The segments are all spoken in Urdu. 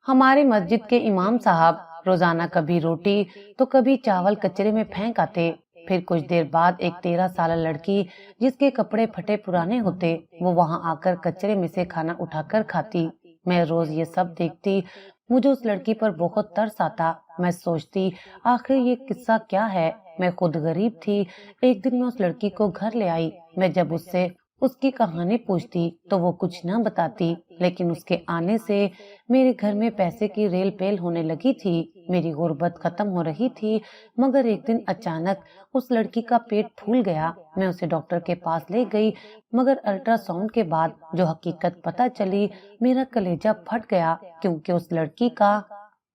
ہماری مسجد کے امام صاحب روزانہ کبھی روٹی تو کبھی چاول کچرے میں پھینک آتے۔ پھر کچھ دیر بعد ایک 13 سالہ لڑکی جس کے کپڑے پھٹے پرانے ہوتے وہ وہاں آ کر کچرے میں سے کھانا اٹھا کر کھاتی۔ میں روز یہ سب دیکھتی، مجھے اس لڑکی پر بہت ترس آتا۔ میں سوچتی آخر یہ قصہ کیا ہے۔ میں خود غریب تھی۔ ایک دن میں اس لڑکی کو گھر لے آئی۔ میں جب اس سے اس کی کہانی پوچھتی تو وہ کچھ نہ بتاتی، لیکن اس کے آنے سے میرے گھر میں پیسے کی ریل پیل ہونے لگی تھی۔ میری غربت ختم ہو رہی تھی، مگر ایک دن اچانک اس لڑکی کا پیٹ پھول گیا۔ میں اسے ڈاکٹر کے پاس لے گئی، مگر الٹرا ساؤنڈ کے بعد جو حقیقت پتہ چلی میرا کلیجہ پھٹ گیا، کیونکہ اس لڑکی کا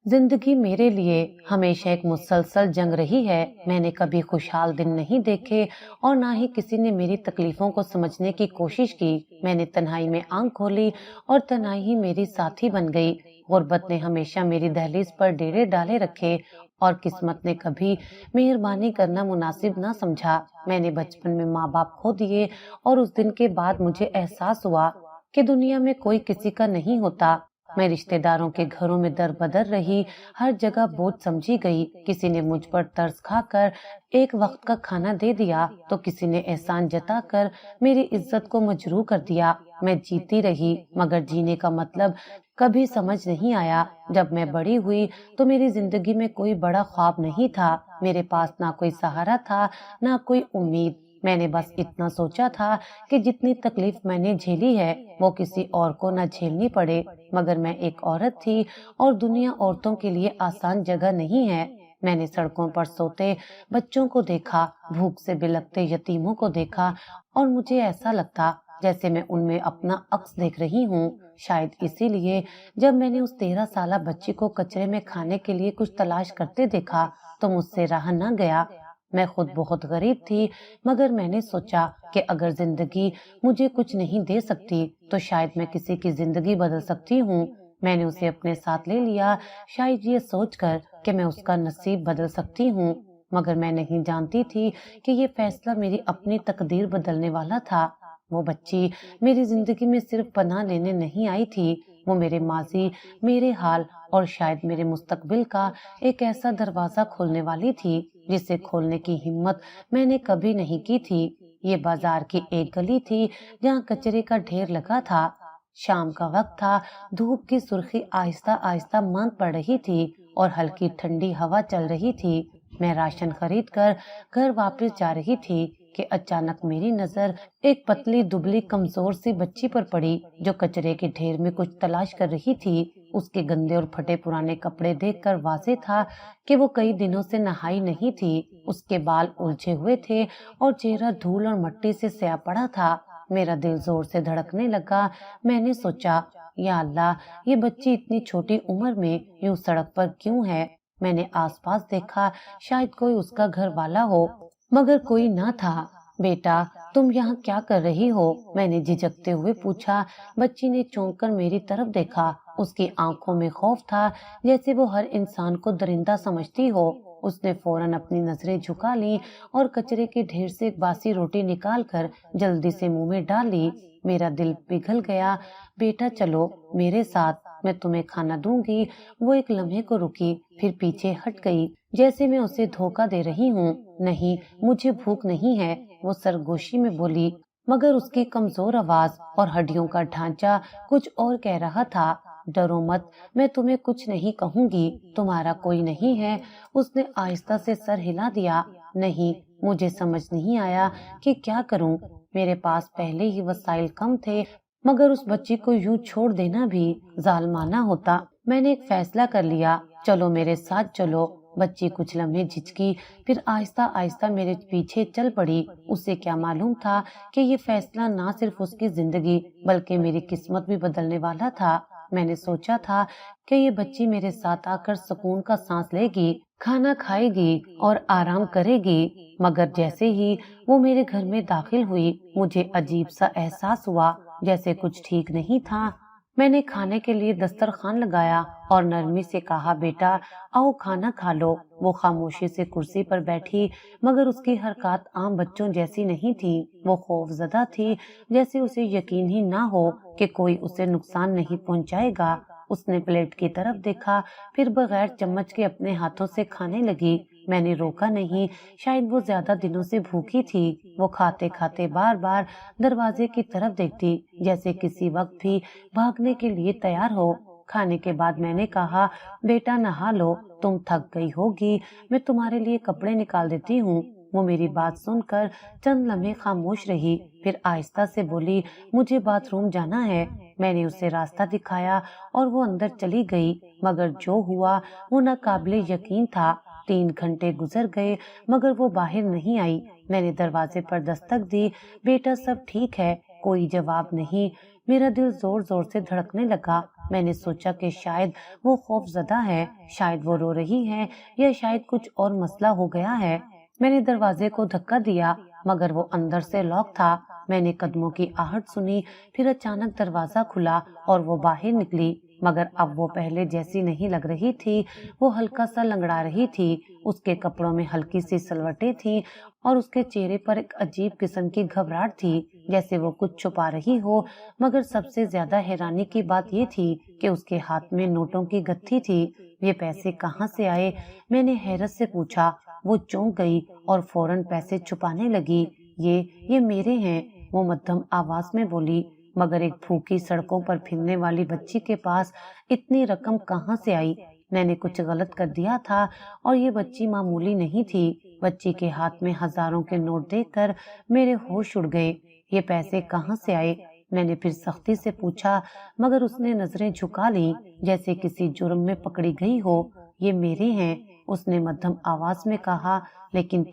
زندگی میرے لیے ہمیشہ ایک مسلسل جنگ رہی ہے۔ میں نے کبھی خوشحال دن نہیں دیکھے اور نہ ہی کسی نے میری تکلیفوں کو سمجھنے کی کوشش کی۔ میں نے تنہائی میں آنکھ کھولی اور تنہائی ہی میری ساتھی بن گئی۔ غربت نے ہمیشہ میری دہلیز پر ڈیرے ڈالے رکھے اور قسمت نے کبھی مہربانی کرنا مناسب نہ سمجھا۔ میں نے بچپن میں ماں باپ کھو دیے اور اس دن کے بعد مجھے احساس ہوا کہ دنیا میں کوئی کسی کا نہیں ہوتا۔ میں رشتہ داروں کے گھروں میں در بدر رہی، ہر جگہ بوجھ سمجھی گئی۔ کسی نے مجھ پر ترس کھا کر ایک وقت کا کھانا دے دیا تو کسی نے احسان جتا کر میری عزت کو مجروح کر دیا۔ میں جیتی رہی، مگر جینے کا مطلب کبھی سمجھ نہیں آیا۔ جب میں بڑی ہوئی تو میری زندگی میں کوئی بڑا خواب نہیں تھا۔ میرے پاس نہ کوئی سہارا تھا، نہ کوئی امید۔ میں نے بس اتنا سوچا تھا کہ جتنی تکلیف میں نے جھیلی ہے وہ کسی اور کو نہ جھیلنی پڑے، مگر میں ایک عورت تھی اور دنیا عورتوں کے لیے آسان جگہ نہیں ہے۔ میں نے سڑکوں پر سوتے بچوں کو دیکھا، بھوک سے بلکتے یتیموں کو دیکھا اور مجھے ایسا لگتا جیسے میں ان میں اپنا عکس دیکھ رہی ہوں۔ شاید اسی لیے جب میں نے اس 13 سالہ بچی کو کچرے میں کھانے کے لیے کچھ تلاش کرتے دیکھا تو مجھ سے رہا نہ گیا۔ میں خود بہت غریب تھی، مگر میں نے سوچا کہ اگر زندگی مجھے کچھ نہیں دے سکتی تو شاید میں کسی کی زندگی بدل سکتی ہوں۔ میں نے اسے اپنے ساتھ لے لیا، شاید یہ سوچ کر کہ میں اس کا نصیب بدل سکتی ہوں، مگر میں نہیں جانتی تھی کہ یہ فیصلہ میری اپنی تقدیر بدلنے والا تھا۔ وہ بچی میری زندگی میں صرف پناہ لینے نہیں آئی تھی، وہ میرے ماضی، میرے حال اور شاید میرے مستقبل کا ایک ایسا دروازہ کھولنے والی تھی جسے کھولنے کی ہمت میں نے کبھی نہیں کی تھی۔ یہ بازار کی ایک گلی تھی جہاں کچرے کا ڈھیر لگا تھا۔ شام کا وقت تھا، دھوپ کی سرخی آہستہ آہستہ ماند پڑ رہی تھی اور ہلکی ٹھنڈی ہوا چل رہی تھی۔ میں راشن خرید کر گھر واپس جا رہی تھی کہ اچانک میری نظر ایک پتلی دبلی کمزور سی بچی پر پڑی جو کچرے کے ڈھیر میں کچھ تلاش کر رہی تھی۔ اس کے گندے اور پھٹے پرانے کپڑے دیکھ کر واضح تھا کہ وہ کئی دنوں سے نہائی نہیں تھی۔ اس کے بال الجھے ہوئے تھے اور چہرہ دھول اور مٹی سے سیاہ پڑا تھا۔ میرا دل زور سے دھڑکنے لگا۔ میں نے سوچا یا اللہ، یہ بچی اتنی چھوٹی عمر میں یوں سڑک پر کیوں ہے؟ میں نے آس پاس دیکھا، شاید کوئی اس کا گھر والا ہو، مگر کوئی نہ تھا۔ بیٹا تم یہاں کیا کر رہی ہو؟ میں نے جھجکتے ہوئے پوچھا۔ بچی نے چونک کر میری طرف دیکھا۔ اس کی آنکھوں میں خوف تھا، جیسے وہ ہر انسان کو درندہ سمجھتی ہو۔ اس نے فوراً اپنی نظریں جھکا لیں اور کچرے کے ڈھیر سے ایک باسی روٹی نکال کر جلدی سے منہ میں ڈال لی۔ میرا دل پگھل گیا۔ بیٹا چلو میرے ساتھ، میں تمہیں کھانا دوں گی۔ وہ ایک لمحے کو رکی، پھر پیچھے ہٹ گئی جیسے میں اسے دھوکہ دے رہی ہوں۔ نہیں، مجھے بھوک نہیں ہے، وہ سرگوشی میں بولی، مگر اس کی کمزور آواز اور ہڈیوں کا ڈھانچہ کچھ اور کہہ رہا تھا۔ ڈرو مت، میں تمہیں کچھ نہیں کہوں گی، تمہارا کوئی نہیں ہے۔ اس نے آہستہ سے سر ہلا دیا۔ نہیں، مجھے سمجھ نہیں آیا کہ کیا کروں۔ میرے پاس پہلے ہی وسائل کم تھے، مگر اس بچی کو یوں چھوڑ دینا بھی ظالمانہ ہوتا۔ میں نے ایک فیصلہ کر لیا، چلو میرے ساتھ چلو۔ بچی کچھ لمحے جھجکی، پھر آہستہ آہستہ میرے پیچھے چل پڑی۔ اسے کیا معلوم تھا کہ یہ فیصلہ نہ صرف اس کی زندگی بلکہ میری قسمت بھی بدلنے والا تھا۔ میں نے سوچا تھا کہ یہ بچی میرے ساتھ آ کر سکون کا سانس لے گی، کھانا کھائے گی اور آرام کرے گی، مگر جیسے ہی وہ میرے گھر میں داخل ہوئی مجھے عجیب سا احساس ہوا، جیسے کچھ ٹھیک نہیں تھا۔ میں نے کھانے کے لیے دسترخوان لگایا اور نرمی سے کہا، بیٹا آؤ کھانا کھا لو۔ وہ خاموشی سے کرسی پر بیٹھی، مگر اس کی حرکات عام بچوں جیسی نہیں تھی۔ وہ خوف زدہ تھی، جیسے اسے یقین ہی نہ ہو کہ کوئی اسے نقصان نہیں پہنچائے گا۔ اس نے پلیٹ کی طرف دیکھا، پھر بغیر چمچ کے اپنے ہاتھوں سے کھانے لگی۔ میں نے روکا نہیں، شاید وہ زیادہ دنوں سے بھوکی تھی۔ وہ کھاتے کھاتے بار بار دروازے کی طرف دیکھتی، جیسے کسی وقت بھی بھاگنے کے لیے تیار ہو۔ کھانے کے بعد میں نے کہا، بیٹا نہا لو، تم تھک گئی ہوگی، میں تمہارے لیے کپڑے نکال دیتی ہوں۔ وہ میری بات سن کر چند لمحے خاموش رہی، پھر آہستہ سے بولی، مجھے باتھ روم جانا ہے۔ میں نے اسے راستہ دکھایا اور وہ اندر چلی گئی، مگر جو ہوا وہ ناقابل یقین تھا۔ 3 گھنٹے گزر گئے مگر وہ باہر نہیں آئی۔ میں نے دروازے پر دستک دی، بیٹا سب ٹھیک ہے؟ کوئی جواب نہیں۔ میرا دل زور زور سے دھڑکنے لگا۔ میں نے سوچا کہ شاید وہ خوف زدہ ہے، شاید وہ رو رہی ہے، یا شاید کچھ اور مسئلہ ہو گیا ہے۔ میں نے دروازے کو دھکا دیا مگر وہ اندر سے لاک تھا۔ میں نے قدموں کی آہٹ سنی، پھر اچانک دروازہ کھلا اور وہ باہر نکلی، مگر اب وہ پہلے جیسی نہیں لگ رہی تھی۔ وہ ہلکا سا لنگڑا رہی تھی، اس کے کپڑوں میں ہلکی سی سلوٹیں تھیں اور اس کے چہرے پر ایک عجیب قسم کی گھبراہٹ تھی، جیسے وہ کچھ چھپا رہی ہو۔ مگر سب سے زیادہ حیرانی کی بات یہ تھی کہ اس کے ہاتھ میں نوٹوں کی گتھی تھی۔ یہ پیسے کہاں سے آئے؟ میں نے حیرت سے پوچھا۔ وہ چونک گئی اور فوراً پیسے چھپانے لگی۔ یہ میرے ہیں، وہ مدھم آواز میں بولی، مگر ایک بھوکی سڑکوں پر پھرنے والی بچی کے پاس اتنی رقم کہاں سے آئی؟ میں نے کچھ غلط کر دیا تھا اور یہ بچی معمولی نہیں تھی۔ بچی کے ہاتھ میں ہزاروں کے نوٹ دیکھ کر میرے ہوش اڑ گئے۔ یہ پیسے کہاں سے آئے؟ میں نے پھر سختی سے پوچھا، مگر اس نے نظریں جھکا لیں جیسے کسی جرم میں پکڑی گئی ہو۔ یہ میرے ہیں، اس نے مدھم آواز میں کہا، لیکن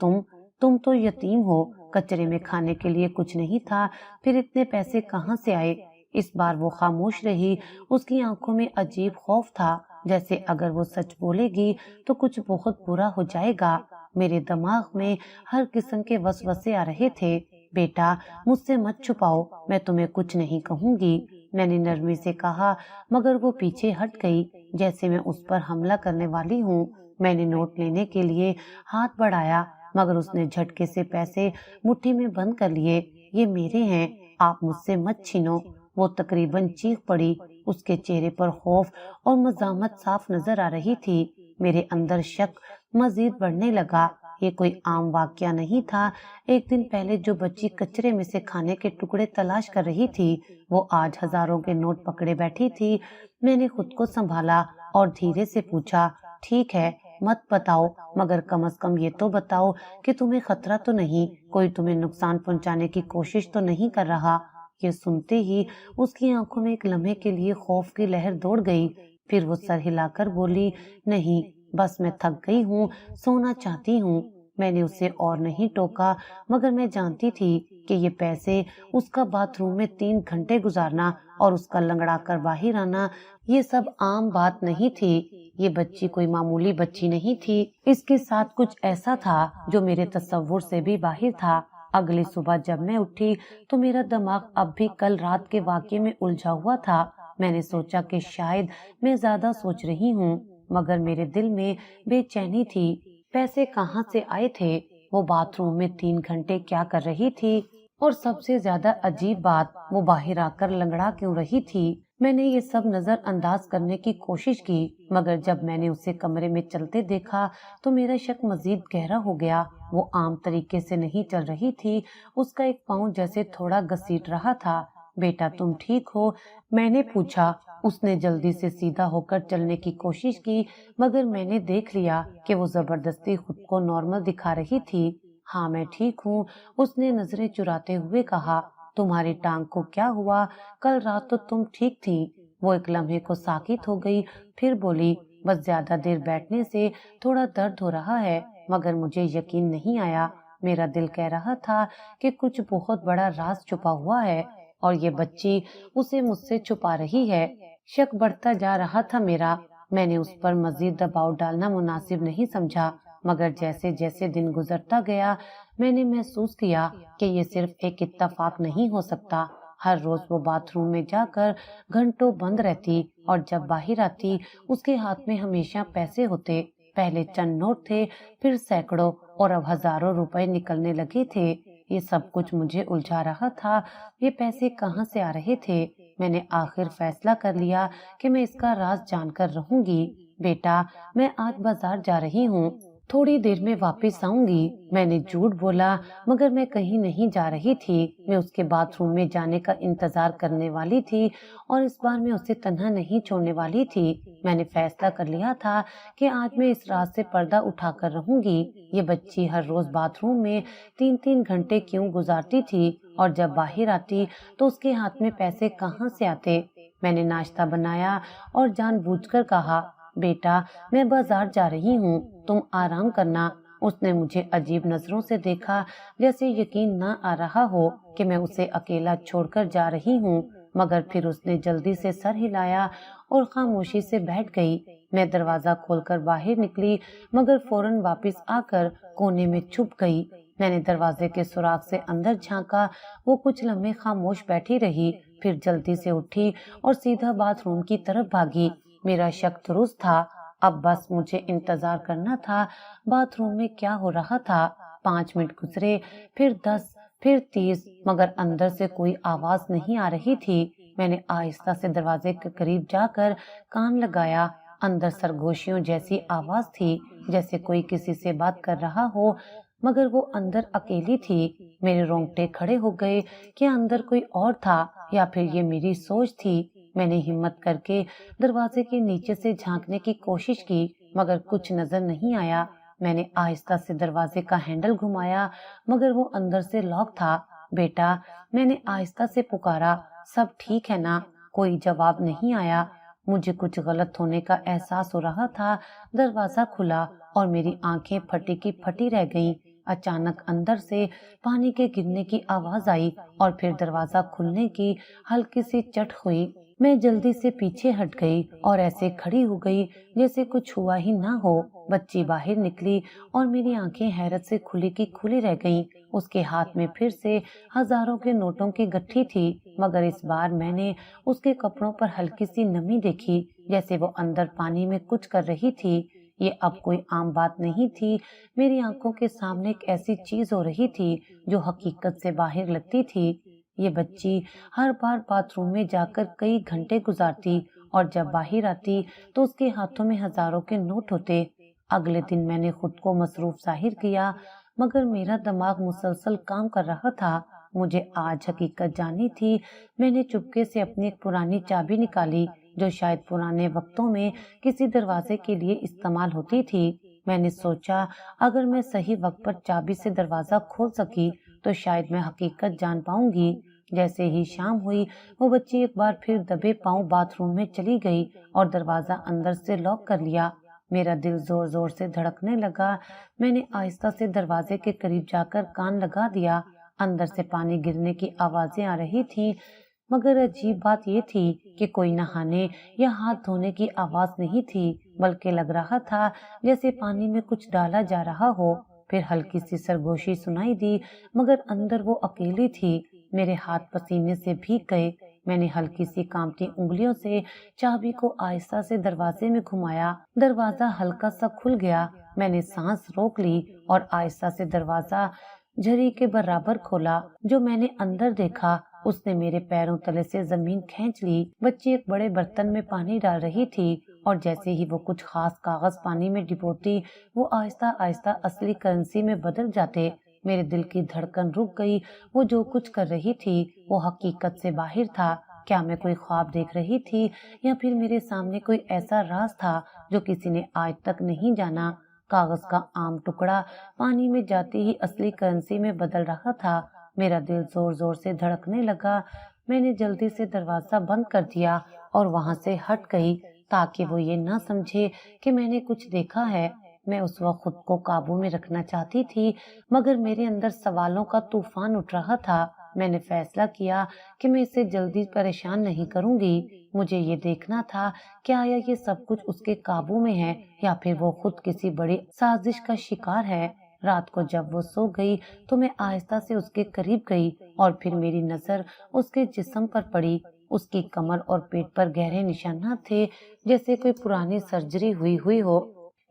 تم تو یتیم ہو، کچرے میں کھانے کے لیے کچھ نہیں تھا، پھر اتنے پیسے کہاں سے آئے؟ اس بار وہ خاموش رہی، اس کی آنکھوں میں عجیب خوف تھا، جیسے اگر وہ سچ بولے گی تو کچھ بہت برا ہو جائے گا۔ میرے دماغ میں ہر قسم کے وسوسے آ رہے تھے۔ بیٹا مجھ سے مت چھپاؤ، میں تمہیں کچھ نہیں کہوں گی، میں نے نرمی سے کہا، مگر وہ پیچھے ہٹ گئی جیسے میں اس پر حملہ کرنے والی ہوں۔ میں نے نوٹ لینے کے لیے ہاتھ بڑھایا مگر اس نے جھٹکے سے پیسے مٹھی میں بند کر لیے۔ یہ میرے ہیں، آپ مجھ سے مت چھینو۔ وہ تقریباً چیخ پڑی، اس کے چہرے پر خوف اور مزاحمت صاف نظر آ رہی تھی۔ میرے اندر شک مزید بڑھنے لگا۔ یہ کوئی عام واقعہ نہیں تھا۔ ایک دن پہلے جو بچی کچرے میں سے کھانے کے ٹکڑے تلاش کر رہی تھی، وہ آج ہزاروں کے نوٹ پکڑے بیٹھی تھی۔ میں نے خود کو سنبھالا اور دھیرے سے پوچھا، ٹھیک ہے مت بتاؤ، مگر کم از کم یہ تو بتاؤ کہ تمہیں خطرہ تو نہیں، کوئی تمہیں نقصان پہنچانے کی کوشش تو نہیں کر رہا؟ یہ سنتے ہی اس کی آنکھوں میں ایک لمحے کے لیے خوف کی لہر دوڑ گئی، پھر وہ سر ہلا کر بولی، نہیں، بس میں تھک گئی ہوں، سونا چاہتی ہوں۔ میں نے اسے اور نہیں ٹوکا، مگر میں جانتی تھی کہ یہ پیسے، اس کا باتھ روم میں 3 گھنٹے گزارنا اور اس کا لنگڑا کر باہر آنا، یہ سب عام بات نہیں تھی۔ یہ بچی کوئی معمولی بچی نہیں تھی، اس کے ساتھ کچھ ایسا تھا جو میرے تصور سے بھی باہر تھا۔ اگلی صبح جب میں اٹھی تو میرا دماغ اب بھی کل رات کے واقعے میں الجھا ہوا تھا۔ میں نے سوچا کہ شاید میں زیادہ سوچ رہی ہوں، مگر میرے دل میں بے چینی تھی۔ پیسے کہاں سے آئے تھے؟ وہ باتھ روم میں 3 گھنٹے کیا کر رہی تھی؟ اور سب سے زیادہ عجیب بات، وہ باہر آ کر لنگڑا کیوں رہی تھی؟ میں نے یہ سب نظر انداز کرنے کی کوشش کی، مگر جب میں نے اسے کمرے میں چلتے دیکھا تو میرا شک مزید گہرا ہو گیا۔ وہ عام طریقے سے نہیں چل رہی تھی، اس کا ایک پاؤں جیسے تھوڑا گھسیٹ رہا تھا۔ بیٹا تم ٹھیک ہو؟ میں نے پوچھا۔ اس نے جلدی سے سیدھا ہو کر چلنے کی کوشش کی، مگر میں نے دیکھ لیا کہ وہ زبردستی خود کو نارمل دکھا رہی تھی۔ ہاں میں ٹھیک ہوں، اس نے نظریں چراتے ہوئے کہا۔ تمہاری ٹانگ کو کیا ہوا؟ کل رات تو تم ٹھیک تھی۔ وہ ایک لمحے کو ساکت ہو گئی، پھر بولی، بس زیادہ دیر بیٹھنے سے تھوڑا درد ہو رہا ہے، مگر مجھے یقین نہیں آیا۔ میرا دل کہہ رہا تھا کہ کچھ بہت بڑا راز چھپا ہوا ہے اور یہ بچی اسے مجھ سے چھپا رہی ہے۔ شک بڑھتا جا رہا تھا میرا۔ میں نے اس پر مزید دباؤ ڈالنا مناسب نہیں سمجھا، مگر جیسے جیسے دن گزرتا گیا میں نے محسوس کیا کہ یہ صرف ایک اتفاق نہیں ہو سکتا۔ ہر روز وہ باتھ روم میں جا کر گھنٹوں بند رہتی اور جب باہر آتی اس کے ہاتھ میں ہمیشہ پیسے ہوتے۔ پہلے چند نوٹ تھے، پھر سینکڑوں اور اب ہزاروں روپے نکلنے لگے تھے۔ یہ سب کچھ مجھے الجھا رہا تھا۔ یہ پیسے کہاں سے آ رہے تھے؟ میں نے آخر فیصلہ کر لیا کہ میں اس کا راز جان کر رہوں گی۔ بیٹا، میں آج بازار جا رہی ہوں، تھوڑی دیر میں واپس آؤں گی۔ میں نے جھوٹ بولا، مگر میں کہیں نہیں جا رہی تھی۔ میں اس کے باتھ روم میں جانے کا انتظار کرنے والی تھی اور اس بار میں اسے تنہا نہیں چھوڑنے والی تھی۔ میں نے فیصلہ کر لیا تھا کہ آج میں اس رات سے پردہ اٹھا کر رہوں گی۔ یہ بچی ہر روز باتھ روم میں 3 گھنٹے کیوں گزارتی تھی، اور جب باہر آتی تو اس کے ہاتھ میں پیسے کہاں سے آتے؟ میں نے ناشتہ بنایا اور جان بوجھ کر کہا، بیٹا میں بازار جا رہی ہوں، تم آرام کرنا۔ اس نے مجھے عجیب نظروں سے دیکھا، جیسے یقین نہ آ رہا ہو کہ میں اسے اکیلا چھوڑ کر جا رہی ہوں، مگر پھر اس نے جلدی سے سر ہلایا اور خاموشی سے بیٹھ گئی۔ میں دروازہ کھول کر باہر نکلی، مگر فوراً واپس آ کر کونے میں چھپ گئی۔ میں نے دروازے کے سوراخ سے اندر جھانکا، وہ کچھ لمحے خاموش بیٹھی رہی، پھر جلدی سے اٹھی اور سیدھا باتھ روم کی طرف بھاگی۔ میرا شک درست تھا، اب بس مجھے انتظار کرنا تھا۔ باتھ روم میں کیا ہو رہا تھا؟ 5 منٹ گزرے، پھر 10، پھر 30، مگر اندر سے کوئی آواز نہیں آ رہی تھی۔ میں نے آہستہ سے دروازے کے قریب جا کر کان لگایا۔ اندر سرگوشیوں جیسی آواز تھی، جیسے کوئی کسی سے بات کر رہا ہو، مگر وہ اندر اکیلی تھی۔ میرے رونگٹے کھڑے ہو گئے کہ اندر کوئی اور تھا یا پھر یہ میری سوچ تھی۔ میں نے ہمت کر کے دروازے کے نیچے سے جھانکنے کی کوشش کی، مگر کچھ نظر نہیں آیا۔ میں نے آہستہ سے دروازے کا ہینڈل گھمایا، مگر وہ اندر سے لاک تھا۔ بیٹا، میں نے آہستہ سے پکارا، سب ٹھیک ہے نا؟ کوئی جواب نہیں آیا۔ مجھے کچھ غلط ہونے کا احساس ہو رہا تھا۔ دروازہ کھلا اور میری آنکھیں پھٹی کی پھٹی رہ گئیں۔ اچانک اندر سے پانی کے گرنے کی آواز آئی اور پھر دروازہ کھلنے کی ہلکی سی چٹ ہوئی۔ میں جلدی سے پیچھے ہٹ گئی اور ایسے کھڑی ہو گئی جیسے کچھ ہوا ہی نہ ہو۔ بچی باہر نکلی اور میری آنکھیں حیرت سے کھلی کی کھلی رہ گئیں۔ اس کے ہاتھ میں پھر سے ہزاروں کے نوٹوں کی گٹھی تھی، مگر اس بار میں نے اس کے کپڑوں پر ہلکی سی نمی دیکھی، جیسے وہ اندر پانی میں کچھ کر رہی تھی۔ یہ اب کوئی عام بات نہیں تھی، میری آنکھوں کے سامنے ایک ایسی چیز ہو رہی تھی جو حقیقت سے باہر لگتی تھی۔ یہ بچی ہر بار باتھ روم میں جا کر کئی گھنٹے گزارتی اور جب باہر آتی تو اس کے ہاتھوں میں ہزاروں کے نوٹ ہوتے۔ اگلے دن میں نے خود کو مصروف ظاہر کیا، مگر میرا دماغ مسلسل کام کر رہا تھا۔ مجھے آج حقیقت جانی تھی۔ میں نے چپکے سے اپنی ایک پرانی چابی نکالی جو شاید پرانے وقتوں میں کسی دروازے کے لیے استعمال ہوتی تھی۔ میں نے سوچا اگر میں صحیح وقت پر چابی سے دروازہ کھول سکی تو شاید میں حقیقت جان پاؤں گی۔ جیسے ہی شام ہوئی، وہ بچی ایک بار پھر دبے پاؤں باتھ روم میں چلی گئی اور دروازہ اندر سے لاک کر لیا۔ میرا دل زور زور سے دھڑکنے لگا۔ میں نے آہستہ سے دروازے کے قریب جا کر کان لگا دیا۔ اندر سے پانی گرنے کی آوازیں آ رہی تھیں، مگر عجیب بات یہ تھی کہ کوئی نہانے یا ہاتھ دھونے کی آواز نہیں تھی، بلکہ لگ رہا تھا جیسے پانی میں کچھ ڈالا جا رہا ہو۔ پھر ہلکی سی سرگوشی سنائی دی، مگر اندر وہ اکیلی تھی۔ میرے ہاتھ پسینے سے بھیگ گئے۔ میں نے ہلکی سی کانپتی انگلیوں سے چابی کو آہستہ سے دروازے میں گھمایا۔ دروازہ ہلکا سا کھل گیا۔ میں نے سانس روک لی اور آہستہ سے دروازہ جھری کے برابر کھولا۔ جو میں نے اندر دیکھا اس نے میرے پیروں تلے سے زمین کھینچ لی۔ بچی ایک بڑے برتن میں پانی ڈال رہی تھی اور جیسے ہی وہ کچھ خاص کاغذ پانی میں ڈبوتی، وہ آہستہ آہستہ اصلی کرنسی میں بدل جاتے۔ میرے دل کی دھڑکن رک گئی۔ وہ جو کچھ کر رہی تھی وہ حقیقت سے باہر تھا۔ کیا میں کوئی خواب دیکھ رہی تھی یا پھر میرے سامنے کوئی ایسا راز تھا جو کسی نے آج تک نہیں جانا؟ کاغذ کا عام ٹکڑا پانی میں جاتے ہی اصلی کرنسی میں بدل رہا تھا۔ میرا دل زور زور سے دھڑکنے لگا۔ میں نے جلدی سے دروازہ بند کر دیا اور وہاں سے ہٹ گئی تاکہ وہ یہ نہ سمجھے کہ میں نے کچھ دیکھا ہے۔ میں اس وقت خود کو قابو میں رکھنا چاہتی تھی، مگر میرے اندر سوالوں کا طوفان اٹھ رہا تھا۔ میں نے فیصلہ کیا کہ میں اسے جلدی پریشان نہیں کروں گی۔ مجھے یہ دیکھنا تھا کہ آیا یہ سب کچھ اس کے قابو میں ہے یا پھر وہ خود کسی بڑی سازش کا شکار ہے۔ رات کو جب وہ سو گئی تو میں آہستہ سے اس کے قریب گئی اور پھر میری نظر اس کے جسم پر پڑی۔ اس کی کمر اور پیٹ پر گہرے نشانات تھے، جیسے کوئی پرانی سرجری ہوئی ہو۔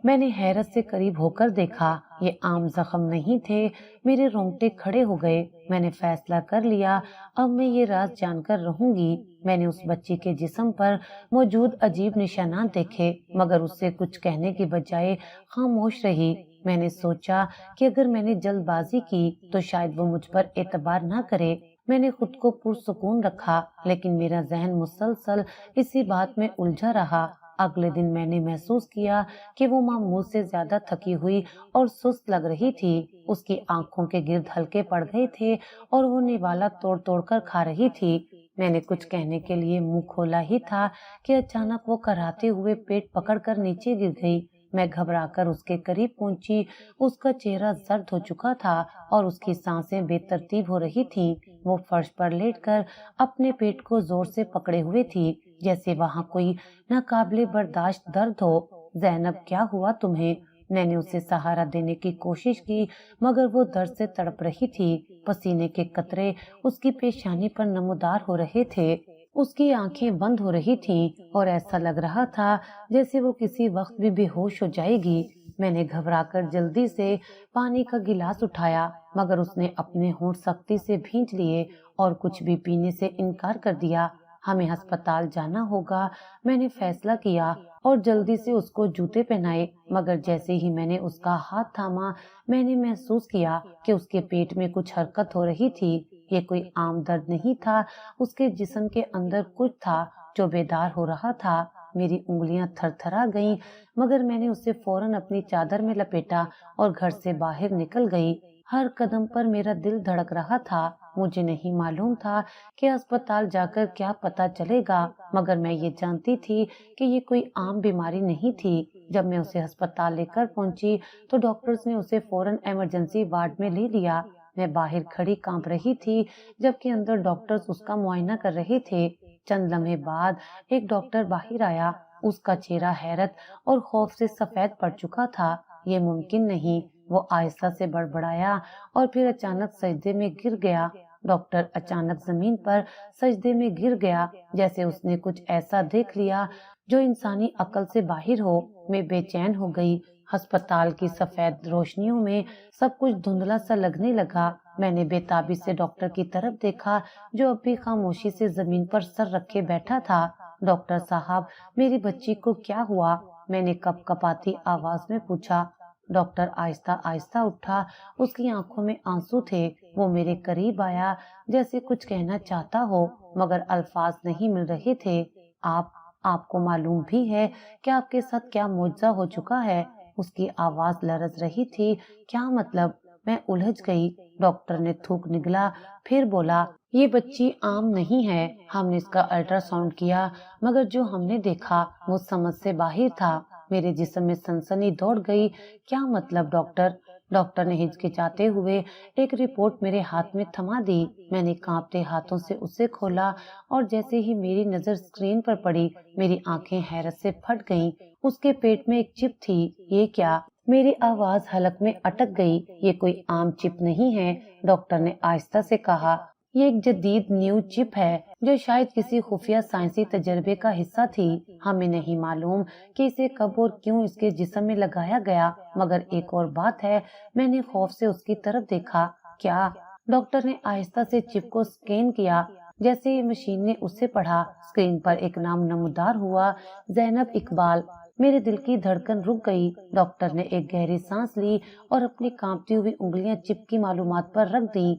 میں نے حیرت سے قریب ہو کر دیکھا، یہ عام زخم نہیں تھے۔ میرے رونگٹے کھڑے ہو گئے۔ میں نے فیصلہ کر لیا، اب میں یہ راز جان کر رہوں گی۔ میں نے اس بچی کے جسم پر موجود عجیب نشانات دیکھے، مگر اس سے کچھ کہنے کی بجائے خاموش رہی۔ میں نے سوچا کہ اگر میں نے جلد بازی کی تو شاید وہ مجھ پر اعتبار نہ کرے۔ میں نے خود کو پرسکون رکھا، لیکن میرا ذہن مسلسل اسی بات میں الجھا رہا۔ اگلے دن میں نے محسوس کیا کہ وہ معمول سے زیادہ تھکی ہوئی اور سست لگ رہی تھی۔ اس کی آنکھوں کے گرد ہلکے پڑ گئے تھے اور وہ نوالا توڑ توڑ کر کھا رہی تھی۔ میں نے کچھ کہنے کے لیے منہ کھولا ہی تھا کہ اچانک وہ کراہتے ہوئے پیٹ پکڑ کر نیچے گر گئی۔ میں گھبرا کر اس کے قریب پہنچی۔ اس کا چہرہ زرد ہو چکا تھا اور اس کی سانسیں بے ترتیب ہو رہی تھیں۔ وہ فرش پر لیٹ کر اپنے پیٹ کو زور سے پکڑے ہوئے تھی، جیسے وہاں کوئی ناقابل برداشت درد ہو۔ زینب، کیا ہوا تمہیں؟ میں نے اسے سہارا دینے کی کوشش کی، مگر وہ درد سے تڑپ رہی تھی۔ پسینے کے قطرے اس کی پیشانی پر نمودار ہو رہے تھے۔ اس کی آنکھیں بند ہو رہی تھیں اور ایسا لگ رہا تھا جیسے وہ کسی وقت بھی بے ہوش ہو جائے گی۔ میں نے گھبرا کر جلدی سے پانی کا گلاس اٹھایا، مگر اس نے اپنے ہونٹ سختی سے بھینچ لیے اور کچھ بھی پینے سے انکار کر دیا۔ ہمیں ہسپتال جانا ہوگا، میں نے فیصلہ کیا اور جلدی سے اس کو جوتے پہنائے، مگر جیسے ہی میں نے اس کا ہاتھ تھاما، میں نے محسوس کیا کہ اس کے پیٹ میں کچھ حرکت ہو رہی تھی۔ یہ کوئی عام درد نہیں تھا، اس کے جسم کے اندر کچھ تھا جو بیدار ہو رہا تھا۔ میری انگلیاں تھر تھرا گئیں، مگر میں نے اسے فوراً اپنی چادر میں لپیٹا اور گھر سے باہر نکل گئی۔ ہر قدم پر میرا دل دھڑک رہا تھا۔ مجھے نہیں معلوم تھا کہ اسپتال جا کر کیا پتہ چلے گا، مگر میں یہ جانتی تھی کہ یہ کوئی عام بیماری نہیں تھی۔ جب میں اسے ہسپتال لے کر پہنچی تو ڈاکٹرز نے اسے فوراً ایمرجنسی وارڈ میں لے لیا۔ میں باہر کھڑی کانپ رہی تھی، جبکہ اندر ڈاکٹرز اس کا معائنہ کر رہے تھے۔ چند لمحے بعد ایک ڈاکٹر باہر آیا۔ اس کا چہرہ حیرت اور خوف سے سفید پڑ چکا تھا۔ یہ ممکن نہیں، وہ آہستہ سے بڑبڑایا اور پھر اچانک سجدے میں گر گیا۔ ڈاکٹر اچانک زمین پر سجدے میں گر گیا، جیسے اس نے کچھ ایسا دیکھ لیا جو انسانی عقل سے باہر ہو۔ میں بے چین ہو گئی۔ ہسپتال کی سفید روشنیوں میں سب کچھ دھندلا سا لگنے لگا۔ میں نے بے تابی سے ڈاکٹر کی طرف دیکھا جو اب بھی خاموشی سے زمین پر سر رکھے بیٹھا تھا۔ ڈاکٹر صاحب، میری بچی کو کیا ہوا؟ میں نے کپ کپاتی آواز میں پوچھا۔ ڈاکٹر آہستہ آہستہ اٹھا، اس کی آنکھوں میں آنسو تھے۔ وہ میرے قریب آیا جیسے کچھ کہنا چاہتا ہو، مگر الفاظ نہیں مل رہے تھے۔ آپ کو معلوم بھی ہے کہ آپ کے ساتھ کیا معجزہ ہو چکا ہے؟ اس کی آواز لرز رہی تھی۔ کیا مطلب؟ میں الجھ گئی۔ ڈاکٹر نے تھوک نگلا، پھر بولا، یہ بچی عام نہیں ہے۔ ہم نے اس کا الٹرا ساؤنڈ کیا، مگر جو ہم نے دیکھا وہ سمجھ سے باہر تھا۔ میرے جسم میں سنسنی دوڑ گئی۔ کیا مطلب ڈاکٹر؟ ڈاکٹر نے ہچکچاتے ہوئے ایک رپورٹ میرے ہاتھ میں تھما دی۔ میں نے کانپتے ہاتھوں سے اسے کھولا اور جیسے ہی میری نظر اسکرین پر پڑی، میری آنکھیں حیرت سے پھٹ گئیں۔ اس کے پیٹ میں ایک چپ تھی۔ یہ کیا؟ میری آواز حلق میں اٹک گئی۔ یہ کوئی عام چپ نہیں ہے، ڈاکٹر نے آہستہ سے کہا۔ یہ ایک جدید نیو چپ ہے جو شاید کسی خفیہ سائنسی تجربے کا حصہ تھی۔ ہمیں نہیں معلوم کہ اسے کب اور کیوں اس کے جسم میں لگایا گیا، مگر ایک اور بات ہے۔ میں نے خوف سے اس کی طرف دیکھا۔ کیا؟ ڈاکٹر نے آہستہ سے چپ کو سکین کیا، جیسے یہ مشین نے اسے پڑھا۔ اسکرین پر ایک نام نمودار ہوا، زینب اقبال۔ میرے دل کی دھڑکن رک گئی۔ ڈاکٹر نے ایک گہری سانس لی اور اپنی کانپتی ہوئی انگلیاں چپ کی معلومات پر رکھ دیں۔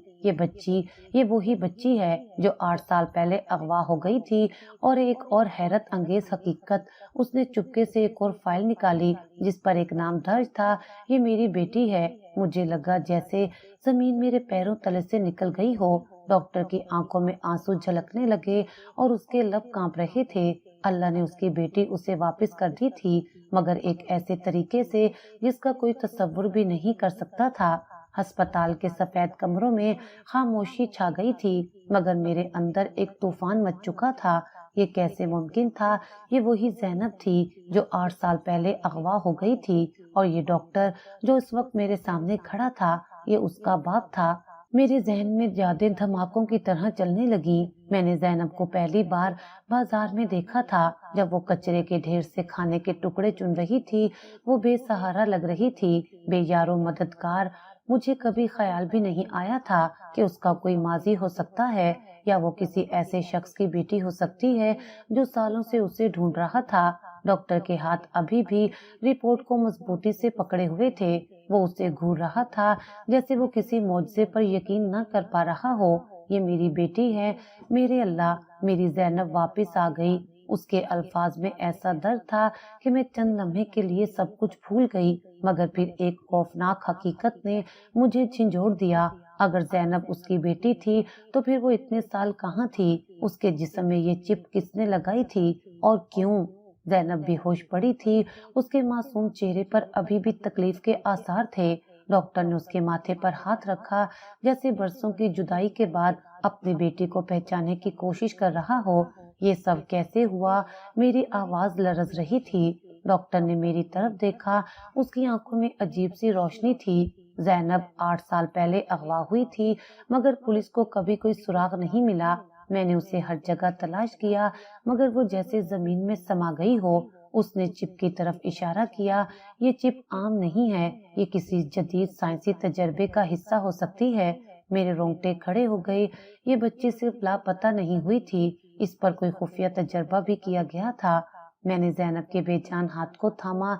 یہ وہی بچی ہے جو 8 سال پہلے اغوا ہو گئی تھی۔ اور ایک اور حیرت انگیز حقیقت، اس نے چپکے سے ایک اور فائل نکالی جس پر ایک نام درج تھا، یہ میری بیٹی ہے۔ مجھے لگا جیسے زمین میرے پیروں تلے سے نکل گئی ہو۔ ڈاکٹر کی آنکھوں میں آنسو جھلکنے لگے اور اس کے لب کانپ رہے تھے۔ اللہ نے اس کی بیٹی اسے واپس کر دی تھی، مگر ایک ایسے طریقے سے جس کا کوئی تصور بھی نہیں کر سکتا تھا۔ ہسپتال کے سفید کمروں میں خاموشی چھا گئی تھی، مگر میرے اندر ایک طوفان مچ چکا تھا۔ یہ کیسے ممکن تھا؟ یہ وہی زینب تھی جو 8 سال پہلے اغوا ہو گئی تھی، اور یہ ڈاکٹر جو اس وقت میرے سامنے کھڑا تھا، یہ اس کا باپ تھا۔ میرے ذہن میں یادیں دھماکوں کی طرح چلنے لگی۔ میں نے زینب کو پہلی بار بازار میں دیکھا تھا جب وہ کچرے کے ڈھیر سے کھانے کے ٹکڑے چن رہی تھی۔ وہ بے سہارا لگ رہی تھی، بے یار و مددگار۔ مجھے کبھی خیال بھی نہیں آیا تھا کہ اس کا کوئی ماضی ہو سکتا ہے، یا وہ کسی ایسے شخص کی بیٹی ہو سکتی ہے جو سالوں سے اسے ڈھونڈ رہا تھا۔ ڈاکٹر کے ہاتھ ابھی بھی رپورٹ کو مضبوطی سے پکڑے ہوئے تھے۔ وہ اسے گھور رہا تھا جیسے وہ کسی معجزے پر یقین نہ کر پا رہا ہو۔ یہ میری بیٹی ہے، میرے اللہ، میری زینب واپس آ گئی۔ اس کے الفاظ میں ایسا درد تھا کہ میں چند لمحے کے لیے سب کچھ بھول گئی، مگر پھر ایک خوفناک حقیقت نے مجھے جھنجھوڑ دیا۔ اگر زینب اس کی بیٹی تھی تو پھر وہ اتنے سال کہاں تھی؟ اس کے جسم میں یہ چپ کس نے لگائی تھی اور کیوں؟ زینب بے ہوش پڑی تھی، اس کے معصوم چہرے پر ابھی بھی تکلیف کے آثار تھے۔ ڈاکٹر نے اس کے ماتھے پر ہاتھ رکھا جیسے برسوں کی جدائی کے بعد اپنی بیٹی کو پہچانے کی کوشش کر رہا ہو۔ یہ سب کیسے ہوا؟ میری آواز لرز رہی تھی۔ ڈاکٹر نے میری طرف دیکھا، اس کی آنکھوں میں عجیب سی روشنی تھی۔ زینب 8 سال پہلے اغوا ہوئی تھی، مگر پولیس کو کبھی کوئی سراغ نہیں ملا۔ میں نے اسے ہر جگہ تلاش کیا، مگر وہ جیسے زمین میں سما گئی ہو۔ اس نے چپ کی طرف اشارہ کیا۔ یہ چپ عام نہیں ہے، یہ کسی جدید سائنسی تجربے کا حصہ ہو سکتی ہے۔ میرے رونگٹے کھڑے ہو گئے۔ یہ بچی صرف لاپتہ نہیں ہوئی تھی، اس پر کوئی خفیہ تجربہ بھی کیا گیا تھا۔ میں نے زینب کے بے جان ہاتھ کو تھاما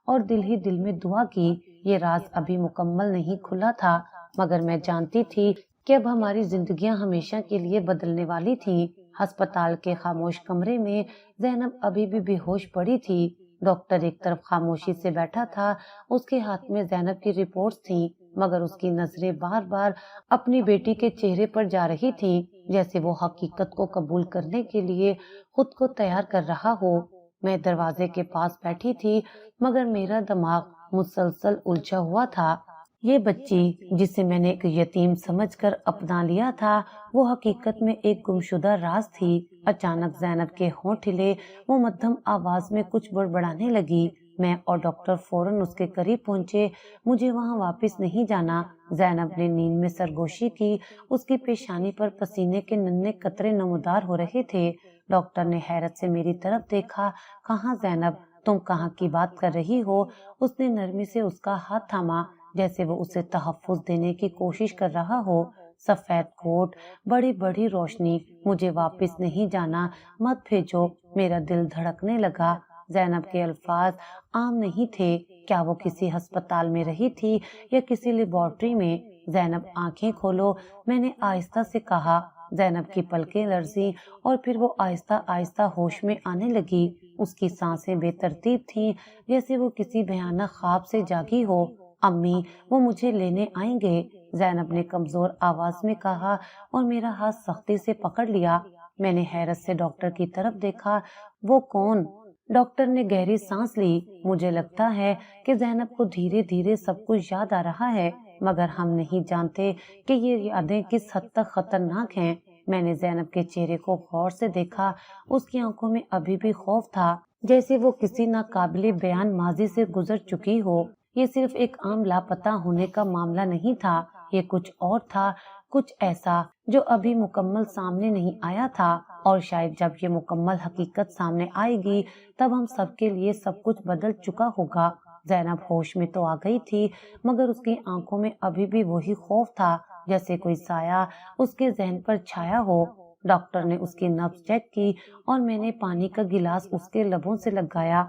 اور دل ہی دل میں دعا کی۔ یہ راز ابھی مکمل نہیں کھلا تھا، مگر میں جانتی تھی کہ اب ہماری زندگیاں ہمیشہ کے لیے بدلنے والی تھیں۔ ہسپتال کے خاموش کمرے میں زینب ابھی بھی بے ہوش پڑی تھی۔ ڈاکٹر ایک طرف خاموشی سے بیٹھا تھا، اس کے ہاتھ میں زینب کی رپورٹس تھیں، مگر اس کی نظریں بار بار اپنی بیٹی کے چہرے پر جا رہی تھیں، جیسے وہ حقیقت کو قبول کرنے کے لیے خود کو تیار کر رہا ہو۔ میں دروازے کے پاس بیٹھی تھی، مگر میرا دماغ مسلسل الجھا ہوا تھا۔ یہ بچی جسے میں نے ایک یتیم سمجھ کر اپنا لیا تھا، وہ حقیقت میں ایک گمشدہ راز تھی۔ اچانک زینب کے ہونٹ ہلے، وہ مدھم آواز میں کچھ بڑبڑانے لگی۔ میں اور ڈاکٹر فوراً اس کے قریب پہنچے۔ مجھے وہاں واپس نہیں جانا۔ زینب نے نیند میں سرگوشی کی، اس کی پیشانی پر پسینے کے ننھے قطرے نمودار ہو رہے تھے۔ ڈاکٹر نے حیرت سے میری طرف دیکھا۔ کہاں زینب؟ تم کہاں کی بات کر رہی ہو؟ اس نے نرمی سے اس کا ہاتھ تھاما، جیسے وہ اسے تحفظ دینے کی کوشش کر رہا ہو۔ سفید کوٹ، بڑی بڑی روشنی، مجھے واپس نہیں جانا، مت بھیجو۔ میرا دل دھڑکنے لگا۔ زینب کے الفاظ عام نہیں تھے۔ کیا وہ کسی ہسپتال میں رہی تھی یا کسی لیبارٹری میں؟ زینب آنکھیں کھولو، میں نے آہستہ سے کہا۔ زینب کی پلکیں لرزیں اور پھر وہ آہستہ آہستہ ہوش میں آنے لگی۔ اس کی سانسیں بے ترتیب تھیں، جیسے وہ کسی بھیانک خواب سے جاگی ہو۔ امی، وہ مجھے لینے آئیں گے، زینب نے کمزور آواز میں کہا اور میرا ہاتھ سختی سے پکڑ لیا۔ میں نے حیرت سے ڈاکٹر کی طرف دیکھا۔ وہ کون؟ ڈاکٹر نے گہری سانس لی۔ مجھے لگتا ہے کہ زینب کو دھیرے دھیرے سب کچھ یاد آ رہا ہے، مگر ہم نہیں جانتے کہ یہ یادیں کس حد تک خطرناک ہیں۔ میں نے زینب کے چہرے کو غور سے دیکھا۔ اس کی آنکھوں میں ابھی بھی خوف تھا، جیسے وہ کسی ناقابل بیان ماضی سے گزر چکی ہو۔ یہ صرف ایک عام لاپتہ ہونے کا معاملہ نہیں تھا، یہ کچھ اور تھا، کچھ ایسا جو ابھی مکمل سامنے نہیں آیا تھا، اور شاید جب یہ مکمل حقیقت سامنے آئے گی تب ہم سب کے لیے سب کچھ بدل چکا ہوگا۔ زینب ہوش میں تو آ گئی تھی، مگر اس کی آنکھوں میں ابھی بھی وہی خوف تھا، جیسے کوئی سایہ اس کے ذہن پر چھایا ہو۔ ڈاکٹر نے اس کی نبض چیک کی اور میں نے پانی کا گلاس اس کے لبوں سے لگایا،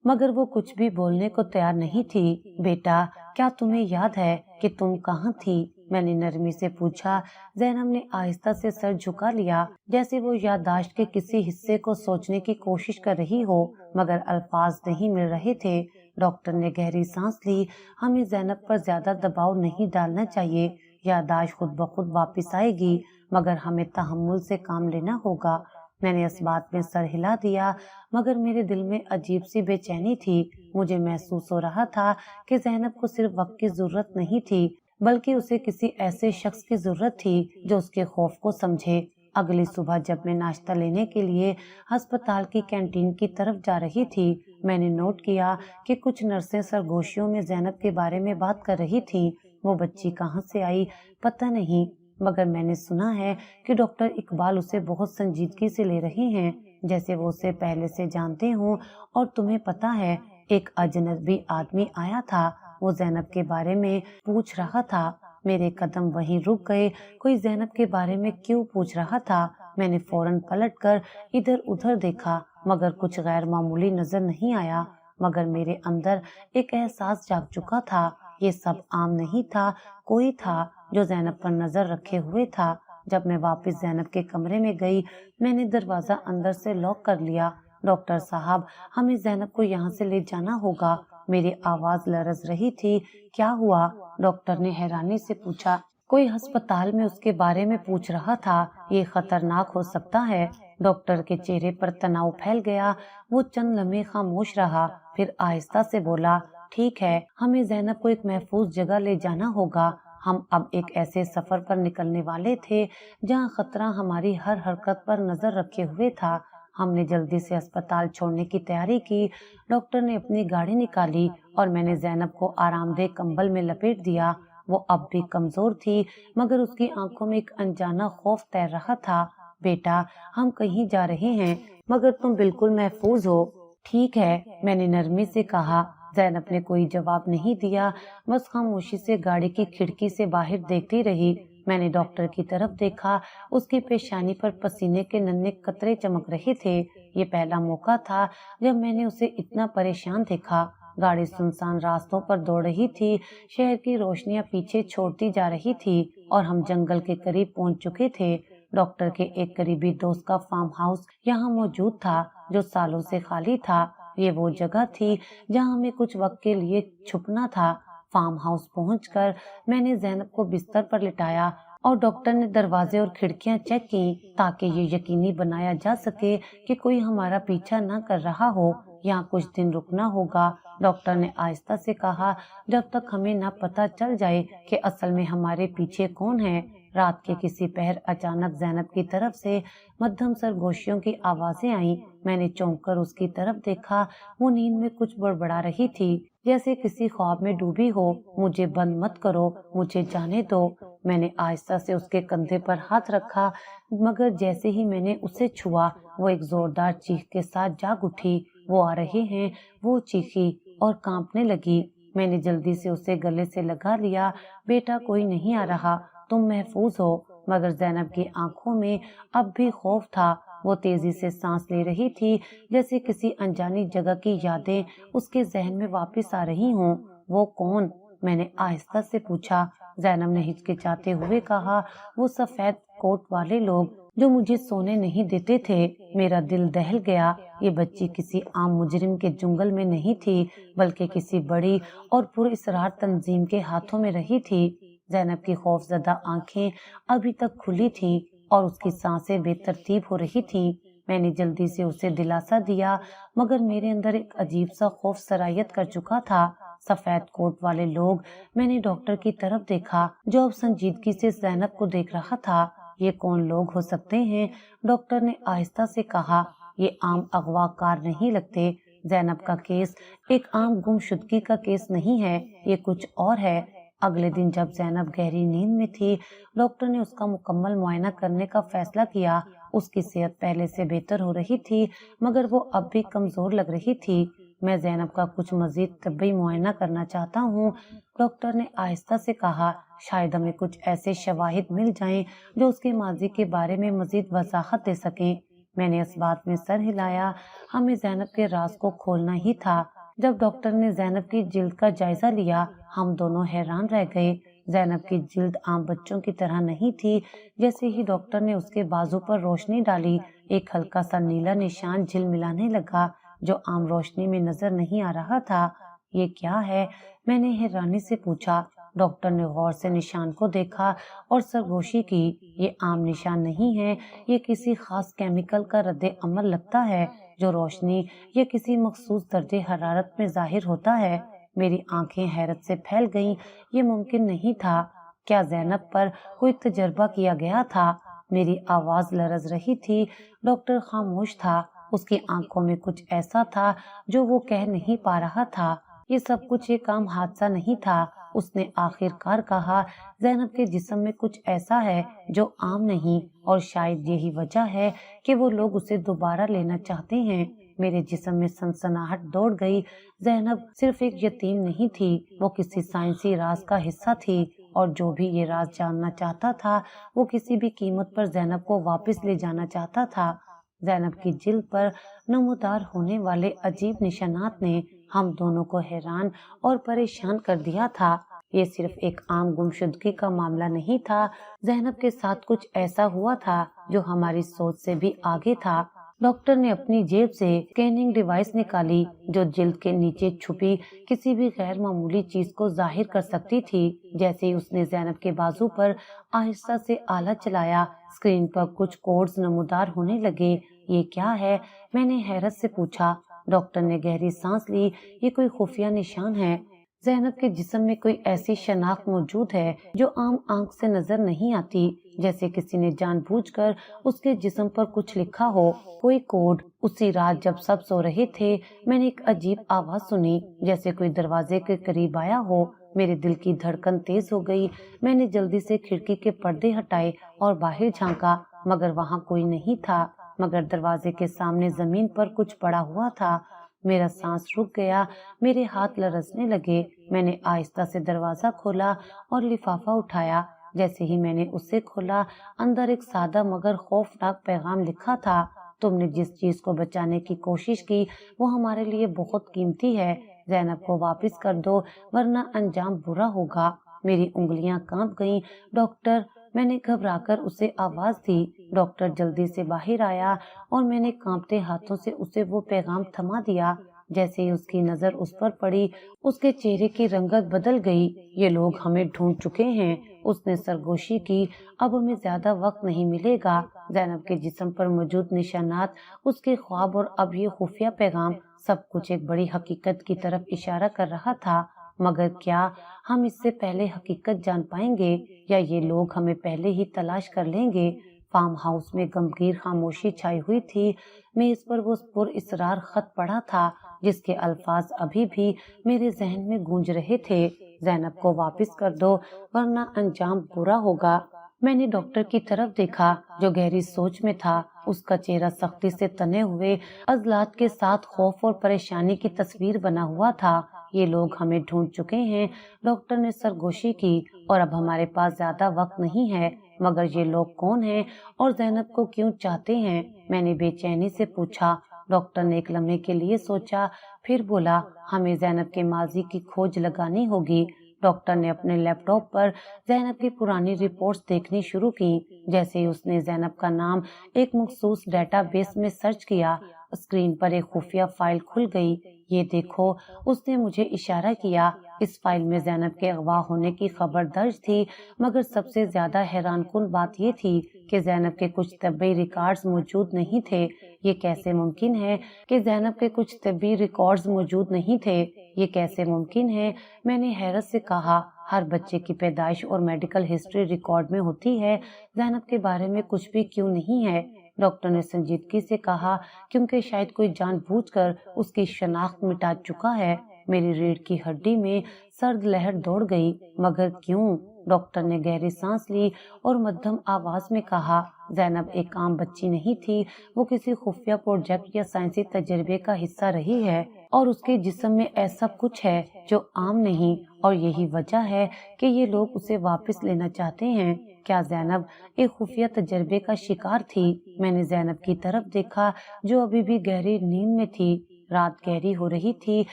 مگر وہ کچھ بھی بولنے کو تیار نہیں تھی۔ بیٹا، کیا تمہیں یاد ہے کہ تم کہاں تھی؟ میں نے نرمی سے پوچھا۔ زینب نے آہستہ سے سر جھکا لیا، جیسے وہ یادداشت کے کسی حصے کو سوچنے کی کوشش کر رہی ہو، مگر الفاظ نہیں مل رہے تھے۔ ڈاکٹر نے گہری سانس لی۔ ہمیں زینب پر زیادہ دباؤ نہیں ڈالنا چاہیے، یادداشت خود بخود واپس آئے گی، مگر ہمیں تحمل سے کام لینا ہوگا۔ میں نے اس بات میں سر ہلا دیا، مگر میرے دل میں عجیب سی بے چینی تھی۔ مجھے محسوس ہو رہا تھا کہ زینب کو صرف وقت کی ضرورت نہیں تھی، بلکہ اسے کسی ایسے شخص کی ضرورت تھی جو اس کے خوف کو سمجھے۔ اگلی صبح جب میں ناشتہ لینے کے لیے ہسپتال کی کینٹین کی طرف جا رہی تھی، میں نے نوٹ کیا کہ کچھ نرسیں سرگوشیوں میں زینب کے بارے میں بات کر رہی تھیں۔ وہ بچی کہاں سے آئی پتہ نہیں، مگر میں نے سنا ہے کہ ڈاکٹر اقبال اسے بہت سنجیدگی سے لے رہے ہیں، جیسے وہ اسے پہلے سے جانتے ہوں۔ اور تمہیں پتا ہے ایک اجنبی آدمی آیا تھا، وہ زینب کے بارے میں پوچھ رہا تھا۔ میرے قدم وہیں رک گئے، کوئی زینب کے بارے میں کیوں پوچھ رہا تھا؟ میں نے فوراً پلٹ کر ادھر ادھر دیکھا مگر کچھ غیر معمولی نظر نہیں آیا، مگر میرے اندر ایک احساس جاگ چکا تھا، یہ سب عام نہیں تھا، کوئی تھا جو زینب پر نظر رکھے ہوئے تھا۔ جب میں واپس زینب کے کمرے میں گئی، میں نے دروازہ اندر سے لاک کر لیا۔ ڈاکٹر صاحب، ہمیں زینب کو یہاں سے لے جانا ہوگا۔ میری آواز لرز رہی تھی۔ کیا ہوا؟ ڈاکٹر نے حیرانی سے پوچھا۔ کوئی ہسپتال میں اس کے بارے میں پوچھ رہا تھا، یہ خطرناک ہو سکتا ہے۔ ڈاکٹر کے چہرے پر تناؤ پھیل گیا، وہ چند لمحے خاموش رہا، پھر آہستہ سے بولا، ٹھیک ہے، ہمیں زینب کو ایک محفوظ جگہ لے جانا ہوگا۔ ہم اب ایک ایسے سفر پر نکلنے والے تھے جہاں خطرہ ہماری ہر حرکت پر نظر رکھے ہوئے تھا۔ ہم نے جلدی سے اسپتال چھوڑنے کی تیاری کی۔ ڈاکٹر نے اپنی گاڑی نکالی اور میں نے زینب کو آرام دہ کمبل میں لپیٹ دیا۔ وہ اب بھی کمزور تھی مگر اس کی آنکھوں میں ایک انجانا خوف تیر رہا تھا۔ بیٹا، ہم کہیں جا رہے ہیں مگر تم بالکل محفوظ ہو۔ ٹھیک ہے، میں نے نرمی سے کہا۔ زینب نے کوئی جواب نہیں دیا، بس خاموشی سے گاڑی کی کھڑکی سے باہر دیکھتی رہی۔ میں نے ڈاکٹر کی طرف دیکھا، اس کی پیشانی پر پسینے کے ننھے قطرے چمک رہے تھے۔ یہ پہلا موقع تھا جب میں نے اسے اتنا پریشان دیکھا۔ گاڑی سنسان راستوں پر دوڑ رہی تھی، شہر کی روشنیاں پیچھے چھوڑتی جا رہی تھی اور ہم جنگل کے قریب پہنچ چکے تھے۔ ڈاکٹر کے ایک قریبی دوست کا فارم ہاؤس یہاں موجود تھا جو سالوں سے خالی تھا۔ یہ وہ جگہ تھی جہاں ہمیں کچھ وقت کے لیے چھپنا تھا۔ فارم ہاؤس پہنچ کر میں نے زینب کو بستر پر لٹایا اور ڈاکٹر نے دروازے اور کھڑکیاں چیک کی تاکہ یہ یقینی بنایا جا سکے کہ کوئی ہمارا پیچھا نہ کر رہا ہو۔ یہاں کچھ دن رکنا ہوگا، ڈاکٹر نے آہستہ سے کہا، جب تک ہمیں نہ پتہ چل جائے کہ اصل میں ہمارے پیچھے کون ہے۔ رات کے کسی پہر اچانک زینب کی طرف سے مدھم سرگوشیوں کی آوازیں آئیں۔ میں نے چونک کر اس کی طرف دیکھا، وہ نیند میں کچھ بڑبڑا رہی تھی جیسے کسی خواب میں ڈوبی ہو۔ مجھے بند مت کرو، مجھے جانے دو۔ میں نے آہستہ سے اس کے کندھے پر ہاتھ رکھا مگر جیسے ہی میں نے اسے چھوا وہ ایک زوردار چیخ کے ساتھ جاگ اٹھی۔ وہ آ رہے ہیں، وہ چیخی اور کانپنے لگی۔ میں نے جلدی سے اسے گلے سے لگا لیا۔ بیٹا، کوئی نہیں آ رہا، تم محفوظ ہو۔ مگر زینب کی آنکھوں میں اب بھی خوف تھا، وہ تیزی سے سانس لے رہی تھی جیسے کسی انجانی جگہ کی یادیں اس کے ذہن میں واپس آ رہی ہوں۔ وہ کون؟ میں نے آہستہ سے پوچھا۔ زینب نے ہچکچاتے ہوئے کہا، وہ سفید کوٹ والے لوگ جو مجھے سونے نہیں دیتے تھے۔ میرا دل دہل گیا۔ یہ بچی کسی عام مجرم کے جنگل میں نہیں تھی بلکہ کسی بڑی اور پراسرار تنظیم کے ہاتھوں میں رہی تھی۔ زینب کی خوف زدہ آنکھیں ابھی تک کھلی تھیں اور اس کی سانسیں بے ترتیب ہو رہی تھیں۔ میں نے جلدی سے اسے دلاسا دیا مگر میرے اندر ایک عجیب سا خوف سرایت کر چکا تھا۔ سفید کوٹ والے لوگ، میں نے ڈاکٹر کی طرف دیکھا جو اب سنجیدگی سے زینب کو دیکھ رہا تھا۔ یہ کون لوگ ہو سکتے ہیں؟ ڈاکٹر نے آہستہ سے کہا، یہ عام اغوا کار نہیں لگتے۔ زینب کا کیس ایک عام گمشدگی کا کیس نہیں ہے، یہ کچھ اور ہے۔ اگلے دن جب زینب گہری نیند میں تھی، ڈاکٹر نے اس کا مکمل معائنہ کرنے کا فیصلہ کیا۔ اس کی صحت پہلے سے بہتر ہو رہی تھی مگر وہ اب بھی کمزور لگ رہی تھی۔ میں زینب کا کچھ مزید طبی معائنہ کرنا چاہتا ہوں، ڈاکٹر نے آہستہ سے کہا، شاید ہمیں کچھ ایسے شواہد مل جائیں جو اس کے ماضی کے بارے میں مزید وضاحت دے سکیں۔ میں نے اس بات میں سر ہلایا، ہمیں زینب کے راز کو کھولنا ہی تھا۔ جب ڈاکٹر نے زینب کی جلد کا جائزہ لیا، ہم دونوں حیران رہ گئے۔ زینب کی جلد عام بچوں کی طرح نہیں تھی۔ جیسے ہی ڈاکٹر نے اس کے بازو پر روشنی ڈالی، ایک ہلکا سا نیلا نشان جھلملانے لگا جو عام روشنی میں نظر نہیں آ رہا تھا۔ یہ کیا ہے؟ میں نے حیرانی سے پوچھا۔ ڈاکٹر نے غور سے نشان کو دیکھا اور سرگوشی کی۔ یہ عام نشان نہیں ہے، یہ کسی خاص کیمیکل کا رد عمل لگتا ہے جو روشنی یا کسی مخصوص درجہ حرارت میں ظاہر ہوتا ہے۔ میری آنکھیں حیرت سے پھیل گئیں، یہ ممکن نہیں تھا۔ کیا زینب پر کوئی تجربہ کیا گیا تھا؟ میری آواز لرز رہی تھی۔ ڈاکٹر خاموش تھا، اس کی آنکھوں میں کچھ ایسا تھا جو وہ کہہ نہیں پا رہا تھا۔ یہ سب کچھ ایک عام حادثہ نہیں تھا، اس نے آخر کار کہا، زینب کے جسم میں کچھ ایسا ہے جو عام نہیں، اور شاید یہی وجہ ہے کہ وہ لوگ اسے دوبارہ لینا چاہتے ہیں۔ میرے جسم میں سنسناہٹ دوڑ گئی۔ زینب صرف ایک یتیم نہیں تھی، وہ کسی سائنسی راز کا حصہ تھی، اور جو بھی یہ راز جاننا چاہتا تھا وہ کسی بھی قیمت پر زینب کو واپس لے جانا چاہتا تھا۔ زینب کی جلد پر نمودار ہونے والے عجیب نشانات نے ہم دونوں کو حیران اور پریشان کر دیا تھا۔ یہ صرف ایک عام گمشدگی کا معاملہ نہیں تھا، زینب کے ساتھ کچھ ایسا ہوا تھا جو ہماری سوچ سے بھی آگے تھا۔ ڈاکٹر نے اپنی جیب سے اسکیننگ ڈیوائس نکالی جو جلد کے نیچے چھپی کسی بھی غیر معمولی چیز کو ظاہر کر سکتی تھی۔ جیسے ہی اس نے زینب کے بازو پر آہستہ سے آلہ چلایا، اسکرین پر کچھ کوڈز نمودار ہونے لگے۔ یہ کیا ہے؟ میں نے حیرت سے پوچھا۔ ڈاکٹر نے گہری سانس لی۔ یہ کوئی خفیہ نشان ہے۔ زینب کے جسم میں کوئی ایسی شناخت موجود ہے جو عام آنکھ سے نظر نہیں آتی، جیسے کسی نے جان بوجھ کر اس کے جسم پر کچھ لکھا ہو، کوئی کوڈ۔ اسی رات جب سب سو رہے تھے، میں نے ایک عجیب آواز سنی، جیسے کوئی دروازے کے قریب آیا ہو۔ میرے دل کی دھڑکن تیز ہو گئی۔ میں نے جلدی سے کھڑکی کے پردے ہٹائے اور باہر جھانکا، مگر وہاں کوئی نہیں تھا، مگر دروازے کے سامنے زمین پر کچھ پڑا ہوا تھا۔ میرا سانس رک گیا، میرے ہاتھ لرزنے لگے۔ میں نے آہستہ سے دروازہ کھولا اور لفافہ اٹھایا۔ جیسے ہی میں نے اسے کھولا، اندر ایک سادہ مگر خوفناک پیغام لکھا تھا، تم نے جس چیز کو بچانے کی کوشش کی وہ ہمارے لیے بہت قیمتی ہے۔ زینب کو واپس کر دو ورنہ انجام برا ہوگا۔ میری انگلیاں کانپ گئیں۔ ڈاکٹر، میں نے گھبرا کر اسے آواز دی۔ ڈاکٹر جلدی سے باہر آیا اور میں نے کانپتے ہاتھوں سے اسے وہ پیغام تھما دیا۔ جیسے ہی اس کی نظر اس پر پڑی، اس کے چہرے کی رنگت بدل گئی۔ یہ لوگ ہمیں ڈھونڈ چکے ہیں، اس نے سرگوشی کی۔ اب ہمیں زیادہ وقت نہیں ملے گا۔ زینب کے جسم پر موجود نشانات، اس کے خواب اور اب یہ خفیہ پیغام، سب کچھ ایک بڑی حقیقت کی طرف اشارہ کر رہا تھا۔ مگر کیا ہم اس سے پہلے حقیقت جان پائیں گے، یا یہ لوگ ہمیں پہلے ہی تلاش کر لیں گے؟ فارم ہاؤس میں گمگیر خاموشی چھائی ہوئی تھی۔ میں اس پر وہ پر اسرار خط پڑھا تھا جس کے الفاظ ابھی بھی میرے ذہن میں گونج رہے تھے، زینب کو واپس کر دو ورنہ انجام برا ہوگا۔ میں نے ڈاکٹر کی طرف دیکھا جو گہری سوچ میں تھا۔ اس کا چہرہ سختی سے تنے ہوئے عضلات کے ساتھ خوف اور پریشانی کی تصویر بنا ہوا تھا۔ یہ لوگ ہمیں ڈھونڈ چکے ہیں، ڈاکٹر نے سرگوشی کی، اور اب ہمارے پاس زیادہ وقت نہیں ہے۔ مگر یہ لوگ کون ہیں اور زینب کو کیوں چاہتے ہیں؟ میں نے بے چینی سے پوچھا۔ ڈاکٹر نے ایک لمحے کے لیے سوچا، پھر بولا، ہمیں زینب کے ماضی کی کھوج لگانی ہوگی۔ ڈاکٹر نے اپنے لیپ ٹاپ پر زینب کی پرانی رپورٹس دیکھنی شروع کی۔ جیسے ہی اس نے زینب کا نام ایک مخصوص ڈیٹا بیس میں سرچ کیا، اسکرین پر ایک خفیہ فائل کھل گئی۔ یہ دیکھو، اس نے مجھے اشارہ کیا۔ اس فائل میں زینب کے اغوا ہونے کی خبر درج تھی، مگر سب سے زیادہ حیران کن بات یہ تھی کہ زینب کے کچھ طبی ریکارڈز موجود نہیں تھے۔ یہ کیسے ممکن ہے کہ زینب کے کچھ طبی ریکارڈز موجود نہیں تھے؟ یہ کیسے ممکن ہے؟ میں نے حیرت سے کہا، ہر بچے کی پیدائش اور میڈیکل ہسٹری ریکارڈ میں ہوتی ہے، زینب کے بارے میں کچھ بھی کیوں نہیں ہے؟ ڈاکٹر نے سنجیدگی سے کہا، کیونکہ شاید کوئی جان بوجھ کر اس کی شناخت مٹا چکا ہے۔ میری ریڑھ کی ہڈی میں سرد لہر دوڑ گئی۔ مگر کیوں؟ ڈاکٹر نے گہری سانس لی اور مدھم آواز میں کہا، زینب ایک عام بچی نہیں تھی، وہ کسی خفیہ پروجیکٹ یا سائنسی تجربے کا حصہ رہی ہے، اور اس کے جسم میں ایسا کچھ ہے جو عام نہیں، اور یہی وجہ ہے کہ یہ لوگ اسے واپس لینا چاہتے ہیں۔ کیا زینب ایک خفیہ تجربے کا شکار تھی؟ میں نے زینب کی طرف دیکھا جو ابھی بھی گہری نیند میں تھی۔ رات گہری ہو رہی تھی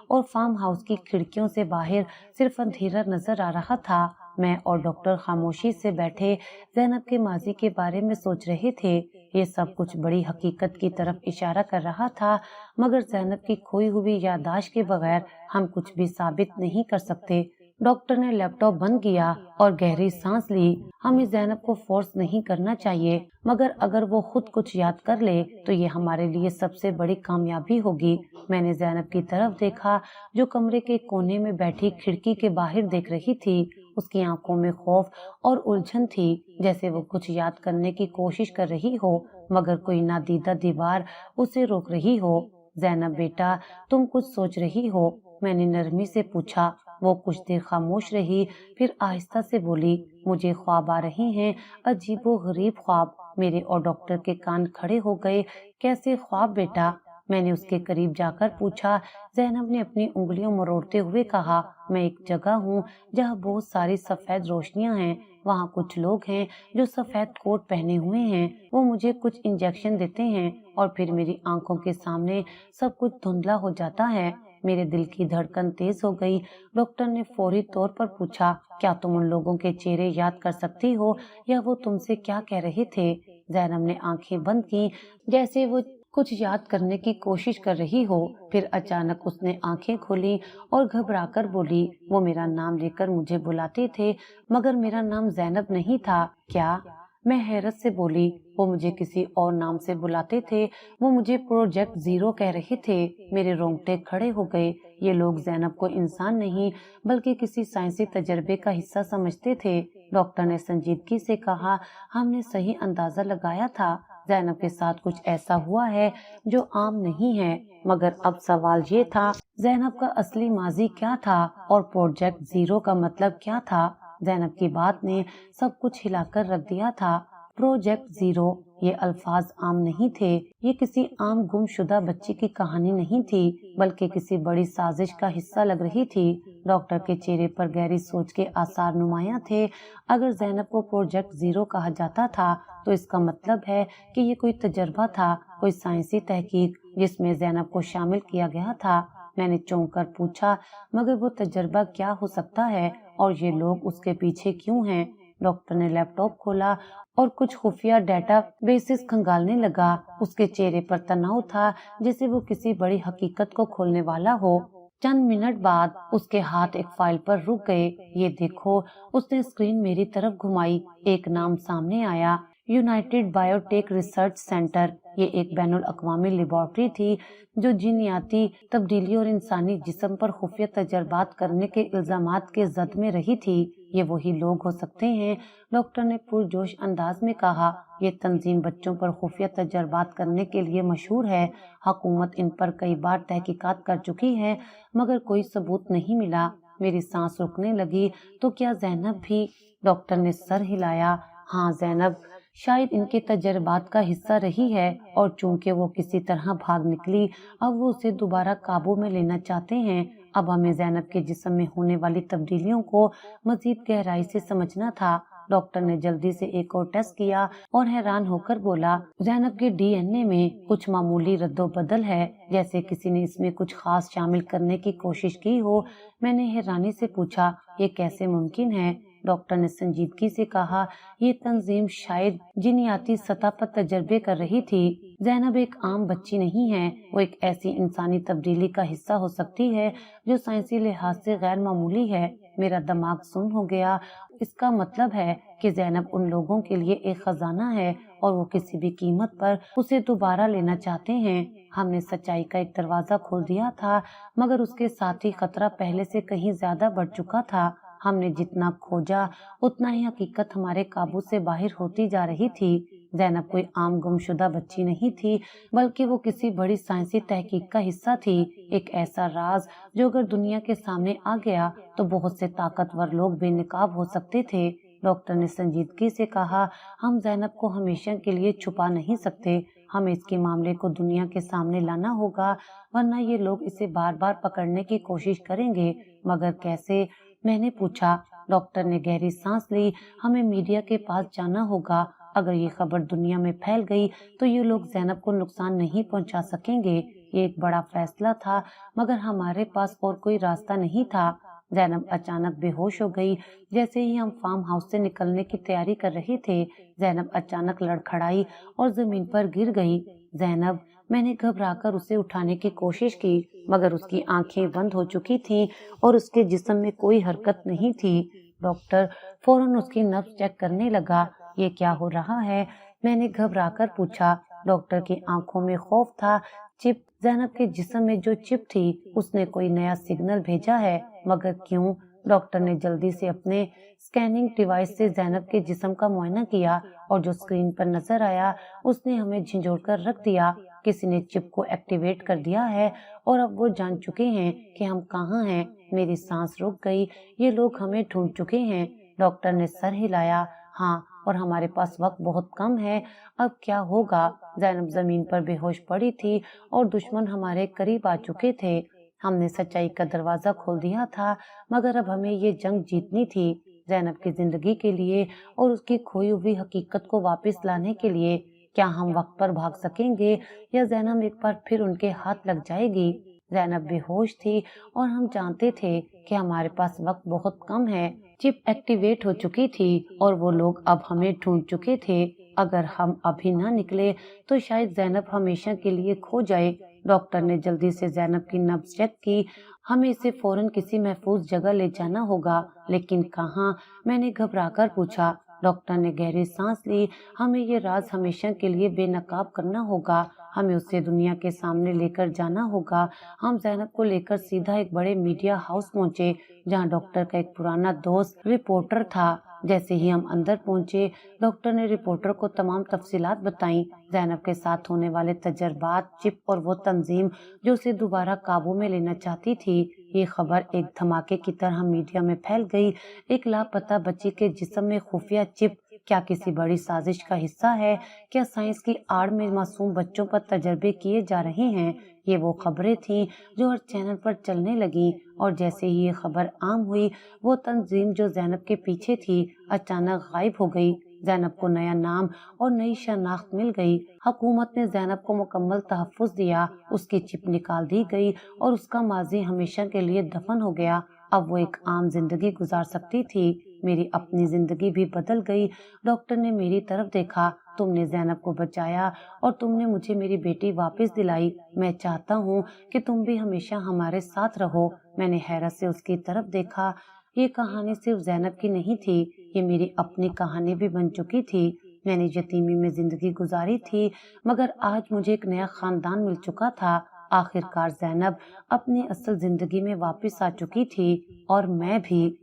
اور فارم ہاؤس کی کھڑکیوں سے باہر صرف اندھیرا نظر آ رہا تھا۔ میں اور ڈاکٹر خاموشی سے بیٹھے زینب کے ماضی کے بارے میں سوچ رہے تھے۔ یہ سب کچھ بڑی حقیقت کی طرف اشارہ کر رہا تھا، مگر زینب کی کھوئی ہوئی یادداشت کے بغیر ہم کچھ بھی ثابت نہیں کر سکتے۔ ڈاکٹر نے لیپ ٹاپ بند کیا اور گہری سانس لی۔ ہمیں زینب کو فورس نہیں کرنا چاہیے، مگر اگر وہ خود کچھ یاد کر لے تو یہ ہمارے لیے سب سے بڑی کامیابی ہوگی۔ میں نے زینب کی طرف دیکھا جو کمرے کے کونے میں بیٹھی کھڑکی کے باہر دیکھ رہی تھی۔ اس کی آنکھوں میں خوف اور الجھن تھی، جیسے وہ کچھ یاد کرنے کی کوشش کر رہی ہو، مگر کوئی نادیدہ دیوار اسے روک رہی ہو۔ زینب بیٹا، تم کچھ سوچ رہی ہو؟ میں نے نرمی سے پوچھا۔ وہ کچھ دیر خاموش رہی، پھر آہستہ سے بولی، مجھے خواب آ رہے ہیں، عجیب و غریب خواب۔ میرے اور ڈاکٹر کے کان کھڑے ہو گئے۔ کیسے خواب بیٹا؟ میں نے اس کے قریب جا کر پوچھا۔ زینب نے اپنی انگلیاں مروڑتے ہوئے کہا، میں ایک جگہ ہوں جہاں بہت ساری سفید روشنیاں ہیں، وہاں کچھ لوگ ہیں جو سفید کوٹ پہنے ہوئے ہیں، وہ مجھے کچھ انجیکشن دیتے ہیں اور پھر میری آنکھوں کے سامنے سب کچھ دھندلا ہو جاتا ہے۔ میرے دل کی دھڑکن تیز ہو گئی۔ ڈاکٹر نے فوری طور پر پوچھا، کیا تم ان لوگوں کے چہرے یاد کر سکتی ہو یا وہ تم سے کیا کہہ رہے تھے؟ زینب نے آنکھیں بند کی جیسے وہ کچھ یاد کرنے کی کوشش کر رہی ہو، پھر اچانک اس نے آنکھیں کھولی اور گھبرا کر بولی، وہ میرا نام لے کر مجھے بلاتے تھے مگر میرا نام زینب نہیں تھا۔ کیا؟ میں حیرت سے بولی، وہ مجھے کسی اور نام سے بلاتے تھے، وہ مجھے پروجیکٹ زیرو کہہ رہے تھے۔ میرے رونگٹے کھڑے ہو گئے۔ یہ لوگ زینب کو انسان نہیں بلکہ کسی سائنسی تجربے کا حصہ سمجھتے تھے۔ ڈاکٹر نے سنجیدگی سے کہا، ہم نے صحیح اندازہ لگایا تھا، زینب کے ساتھ کچھ ایسا ہوا ہے جو عام نہیں ہے، مگر اب سوال یہ تھا، زینب کا اصلی ماضی کیا تھا اور پروجیکٹ زیرو کا مطلب کیا تھا؟ زینب کی بات نے سب کچھ ہلا کر رکھ دیا تھا۔ پروجیکٹ زیرو، یہ الفاظ عام نہیں تھے، یہ کسی عام گم شدہ بچی کی کہانی نہیں تھی بلکہ کسی بڑی سازش کا حصہ لگ رہی تھی۔ ڈاکٹر کے چہرے پر گہری سوچ کے آثار نمایاں تھے۔ اگر زینب کو پروجیکٹ زیرو کہا جاتا تھا تو اس کا مطلب ہے کہ یہ کوئی تجربہ تھا، کوئی سائنسی تحقیق جس میں زینب کو شامل کیا گیا تھا۔ میں نے چونک کر پوچھا، مگر وہ تجربہ کیا ہو سکتا ہے اور یہ لوگ اس کے پیچھے کیوں ہیں؟ ڈاکٹر نے لیپ ٹاپ کھولا اور کچھ خفیہ ڈیٹا بیسز کھنگالنے لگا۔ اس کے چہرے پر تناؤ تھا جیسے وہ کسی بڑی حقیقت کو کھولنے والا ہو۔ چند منٹ بعد اس کے ہاتھ ایک فائل پر رک گئے۔ یہ دیکھو، اس نے اسکرین میری طرف گھمائی۔ ایک نام سامنے آیا، یونائٹڈ بائیوٹیک ریسرچ سینٹر۔ یہ ایک بین الاقوامی لیبارٹری تھی جو جینیاتی تبدیلی اور انسانی جسم پر خفیہ تجربات کرنے کے الزامات کے زد میں رہی تھی۔ یہ وہی لوگ ہو سکتے ہیں، ڈاکٹر نے پرجوش انداز میں کہا۔ یہ تنظیم بچوں پر خفیہ تجربات کرنے کے لیے مشہور ہے۔ حکومت ان پر کئی بار تحقیقات کر چکی ہے مگر کوئی ثبوت نہیں ملا۔ میری سانس رکنے لگی۔ تو کیا زینب بھی؟ ڈاکٹر نے سر ہلایا۔ ہاں، زینب شاید ان کے تجربات کا حصہ رہی ہے اور چونکہ وہ کسی طرح بھاگ نکلی، اب وہ اسے دوبارہ قابو میں لینا چاہتے ہیں۔ اب ہمیں زینب کے جسم میں ہونے والی تبدیلیوں کو مزید گہرائی سے سمجھنا تھا۔ ڈاکٹر نے جلدی سے ایک اور ٹیسٹ کیا اور حیران ہو کر بولا، زینب کے ڈی این اے میں کچھ معمولی رد و بدل ہے، جیسے کسی نے اس میں کچھ خاص شامل کرنے کی کوشش کی ہو۔ میں نے حیرانی سے پوچھا، یہ کیسے ممکن ہے؟ ڈاکٹر نے سنجیدگی سے کہا، یہ تنظیم شاید جینیاتی سطح پر تجربے کر رہی تھی۔ زینب ایک عام بچی نہیں ہے، وہ ایک ایسی انسانی تبدیلی کا حصہ ہو سکتی ہے جو سائنسی لحاظ سے غیر معمولی ہے۔ میرا دماغ سن ہو گیا۔ اس کا مطلب ہے کہ زینب ان لوگوں کے لیے ایک خزانہ ہے اور وہ کسی بھی قیمت پر اسے دوبارہ لینا چاہتے ہیں۔ ہم نے سچائی کا ایک دروازہ کھول دیا تھا مگر اس کے ساتھ ہی خطرہ پہلے سے کہیں زیادہ بڑھ چکا تھا۔ ہم نے جتنا کھوجا اتنا ہی حقیقت ہمارے قابو سے باہر ہوتی جا رہی تھی۔ زینب کوئی عام گمشدہ بچی نہیں تھی بلکہ وہ کسی بڑی سائنسی تحقیق کا حصہ تھی، ایک ایسا راز جو اگر دنیا کے سامنے آ گیا تو بہت سے طاقتور لوگ بے نقاب ہو سکتے تھے۔ ڈاکٹر نے سنجیدگی سے کہا، ہم زینب کو ہمیشہ کے لیے چھپا نہیں سکتے، ہمیں اس کے معاملے کو دنیا کے سامنے لانا ہوگا، ورنہ یہ لوگ اسے بار بار پکڑنے کی کوشش کریں گے۔ مگر کیسے؟ میں نے پوچھا۔ ڈاکٹر نے گہری سانس لی، ہمیں میڈیا کے پاس جانا ہوگا۔ اگر یہ خبر دنیا میں پھیل گئی تو یہ لوگ زینب کو نقصان نہیں پہنچا سکیں گے۔ یہ ایک بڑا فیصلہ تھا مگر ہمارے پاس اور کوئی راستہ نہیں تھا۔ زینب اچانک بے ہوش ہو گئی۔ جیسے ہی ہم فارم ہاؤس سے نکلنے کی تیاری کر رہے تھے، زینب اچانک لڑکھڑائی اور زمین پر گر گئی۔ زینب! میں نے گھبرا کر اسے اٹھانے کی کوشش کی مگر اس کی آنکھیں بند ہو چکی تھیں اور اس کے جسم میں کوئی حرکت نہیں تھی۔ ڈاکٹر فوراً اس کی نبض چیک کرنے لگا۔ یہ کیا ہو رہا ہے؟ میں نے گھبرا کر پوچھا۔ ڈاکٹر کی آنکھوں میں خوف تھا۔ چپ! زینب کے جسم میں جو چپ تھی اس نے کوئی نیا سگنل بھیجا ہے، مگر کیوں؟ ڈاکٹر نے جلدی سے اپنے اسکیننگ ڈیوائس سے زینب کے جسم کا معائنہ کیا اور جو اسکرین پر نظر آیا اس نے ہمیں جھنجھوڑ کر رکھ دیا۔ کسی نے چپ کو ایکٹیویٹ کر دیا ہے اور اب وہ جان چکے ہیں کہ ہم کہاں ہیں۔ میری سانس رک گئی، یہ لوگ ہمیں ڈھونڈ چکے ہیں۔ ڈاکٹر نے سر ہلایا۔ ہاں، اور ہمارے پاس وقت بہت کم ہے، اب کیا ہوگا؟ زینب زمین پر بے ہوش پڑی تھی اور دشمن ہمارے قریب آ چکے تھے۔ ہم نے سچائی کا دروازہ کھول دیا تھا، مگر اب ہمیں یہ جنگ جیتنی تھی، زینب کی زندگی کے لیے اور اس کی کھوئی ہوئی حقیقت کو واپس لانے کے لیے۔ کیا ہم وقت پر بھاگ سکیں گے یا زینب ایک بار پھر ان کے ہاتھ لگ جائے گی؟ زینب بے ہوش تھی اور ہم جانتے تھے کہ ہمارے پاس وقت بہت کم ہے۔ چپ ایکٹیویٹ ہو چکی تھی اور وہ لوگ اب ہمیں ڈھونڈ چکے تھے۔ اگر ہم ابھی نہ نکلے تو شاید زینب ہمیشہ کے لیے کھو جائے۔ ڈاکٹر نے جلدی سے زینب کی نبض چیک کی۔ ہمیں اسے فوراً کسی محفوظ جگہ لے جانا ہوگا، لیکن کہاں؟ میں نے گھبرا کر پوچھا۔ ڈاکٹر نے گہری سانس لی۔ ہمیں یہ راز ہمیشہ کے لیے بے نقاب کرنا ہوگا، ہمیں اسے دنیا کے سامنے لے کر جانا ہوگا۔ ہم زینب کو لے کر سیدھا ایک بڑے میڈیا ہاؤس پہنچے جہاں ڈاکٹر کا ایک پرانا دوست رپورٹر تھا۔ جیسے ہی ہم اندر پہنچے، ڈاکٹر نے رپورٹر کو تمام تفصیلات بتائیں، زینب کے ساتھ ہونے والے تجربات، چپ اور وہ تنظیم جو اسے دوبارہ قابو میں لینا چاہتی تھی۔ یہ خبر ایک دھماکے کی طرح میڈیا میں پھیل گئی۔ ایک لاپتہ بچی کے جسم میں خفیہ چپ، کیا کسی بڑی سازش کا حصہ ہے؟ کیا سائنس کی آڑ میں معصوم بچوں پر تجربے کیے جا رہے ہیں؟ یہ وہ خبریں تھیں جو ہر چینل پر چلنے لگیں، اور جیسے ہی یہ خبر عام ہوئی، وہ تنظیم جو زینب کے پیچھے تھی اچانک غائب ہو گئی۔ زینب کو نیا نام اور نئی شناخت مل گئی۔ حکومت نے زینب کو مکمل تحفظ دیا، اس کی چپ نکال دی گئی اور اس کا ماضی ہمیشہ کے لیے دفن ہو گیا۔ اب وہ ایک عام زندگی گزار سکتی تھی۔ میری اپنی زندگی بھی بدل گئی۔ ڈاکٹر نے میری طرف دیکھا۔ تم نے زینب کو بچایا اور تم نے مجھے میری بیٹی واپس دلائی۔ میں چاہتا ہوں کہ تم بھی ہمیشہ ہمارے ساتھ رہو۔ میں نے حیرت سے اس کی طرف دیکھا۔ یہ کہانی صرف زینب کی نہیں تھی، یہ میری اپنی کہانی بھی بن چکی تھی۔ میں نے یتیمی میں زندگی گزاری تھی، مگر آج مجھے ایک نیا خاندان مل چکا تھا۔ آخر کار زینب اپنی اصل زندگی میں واپس آ چکی تھی، اور میں بھی۔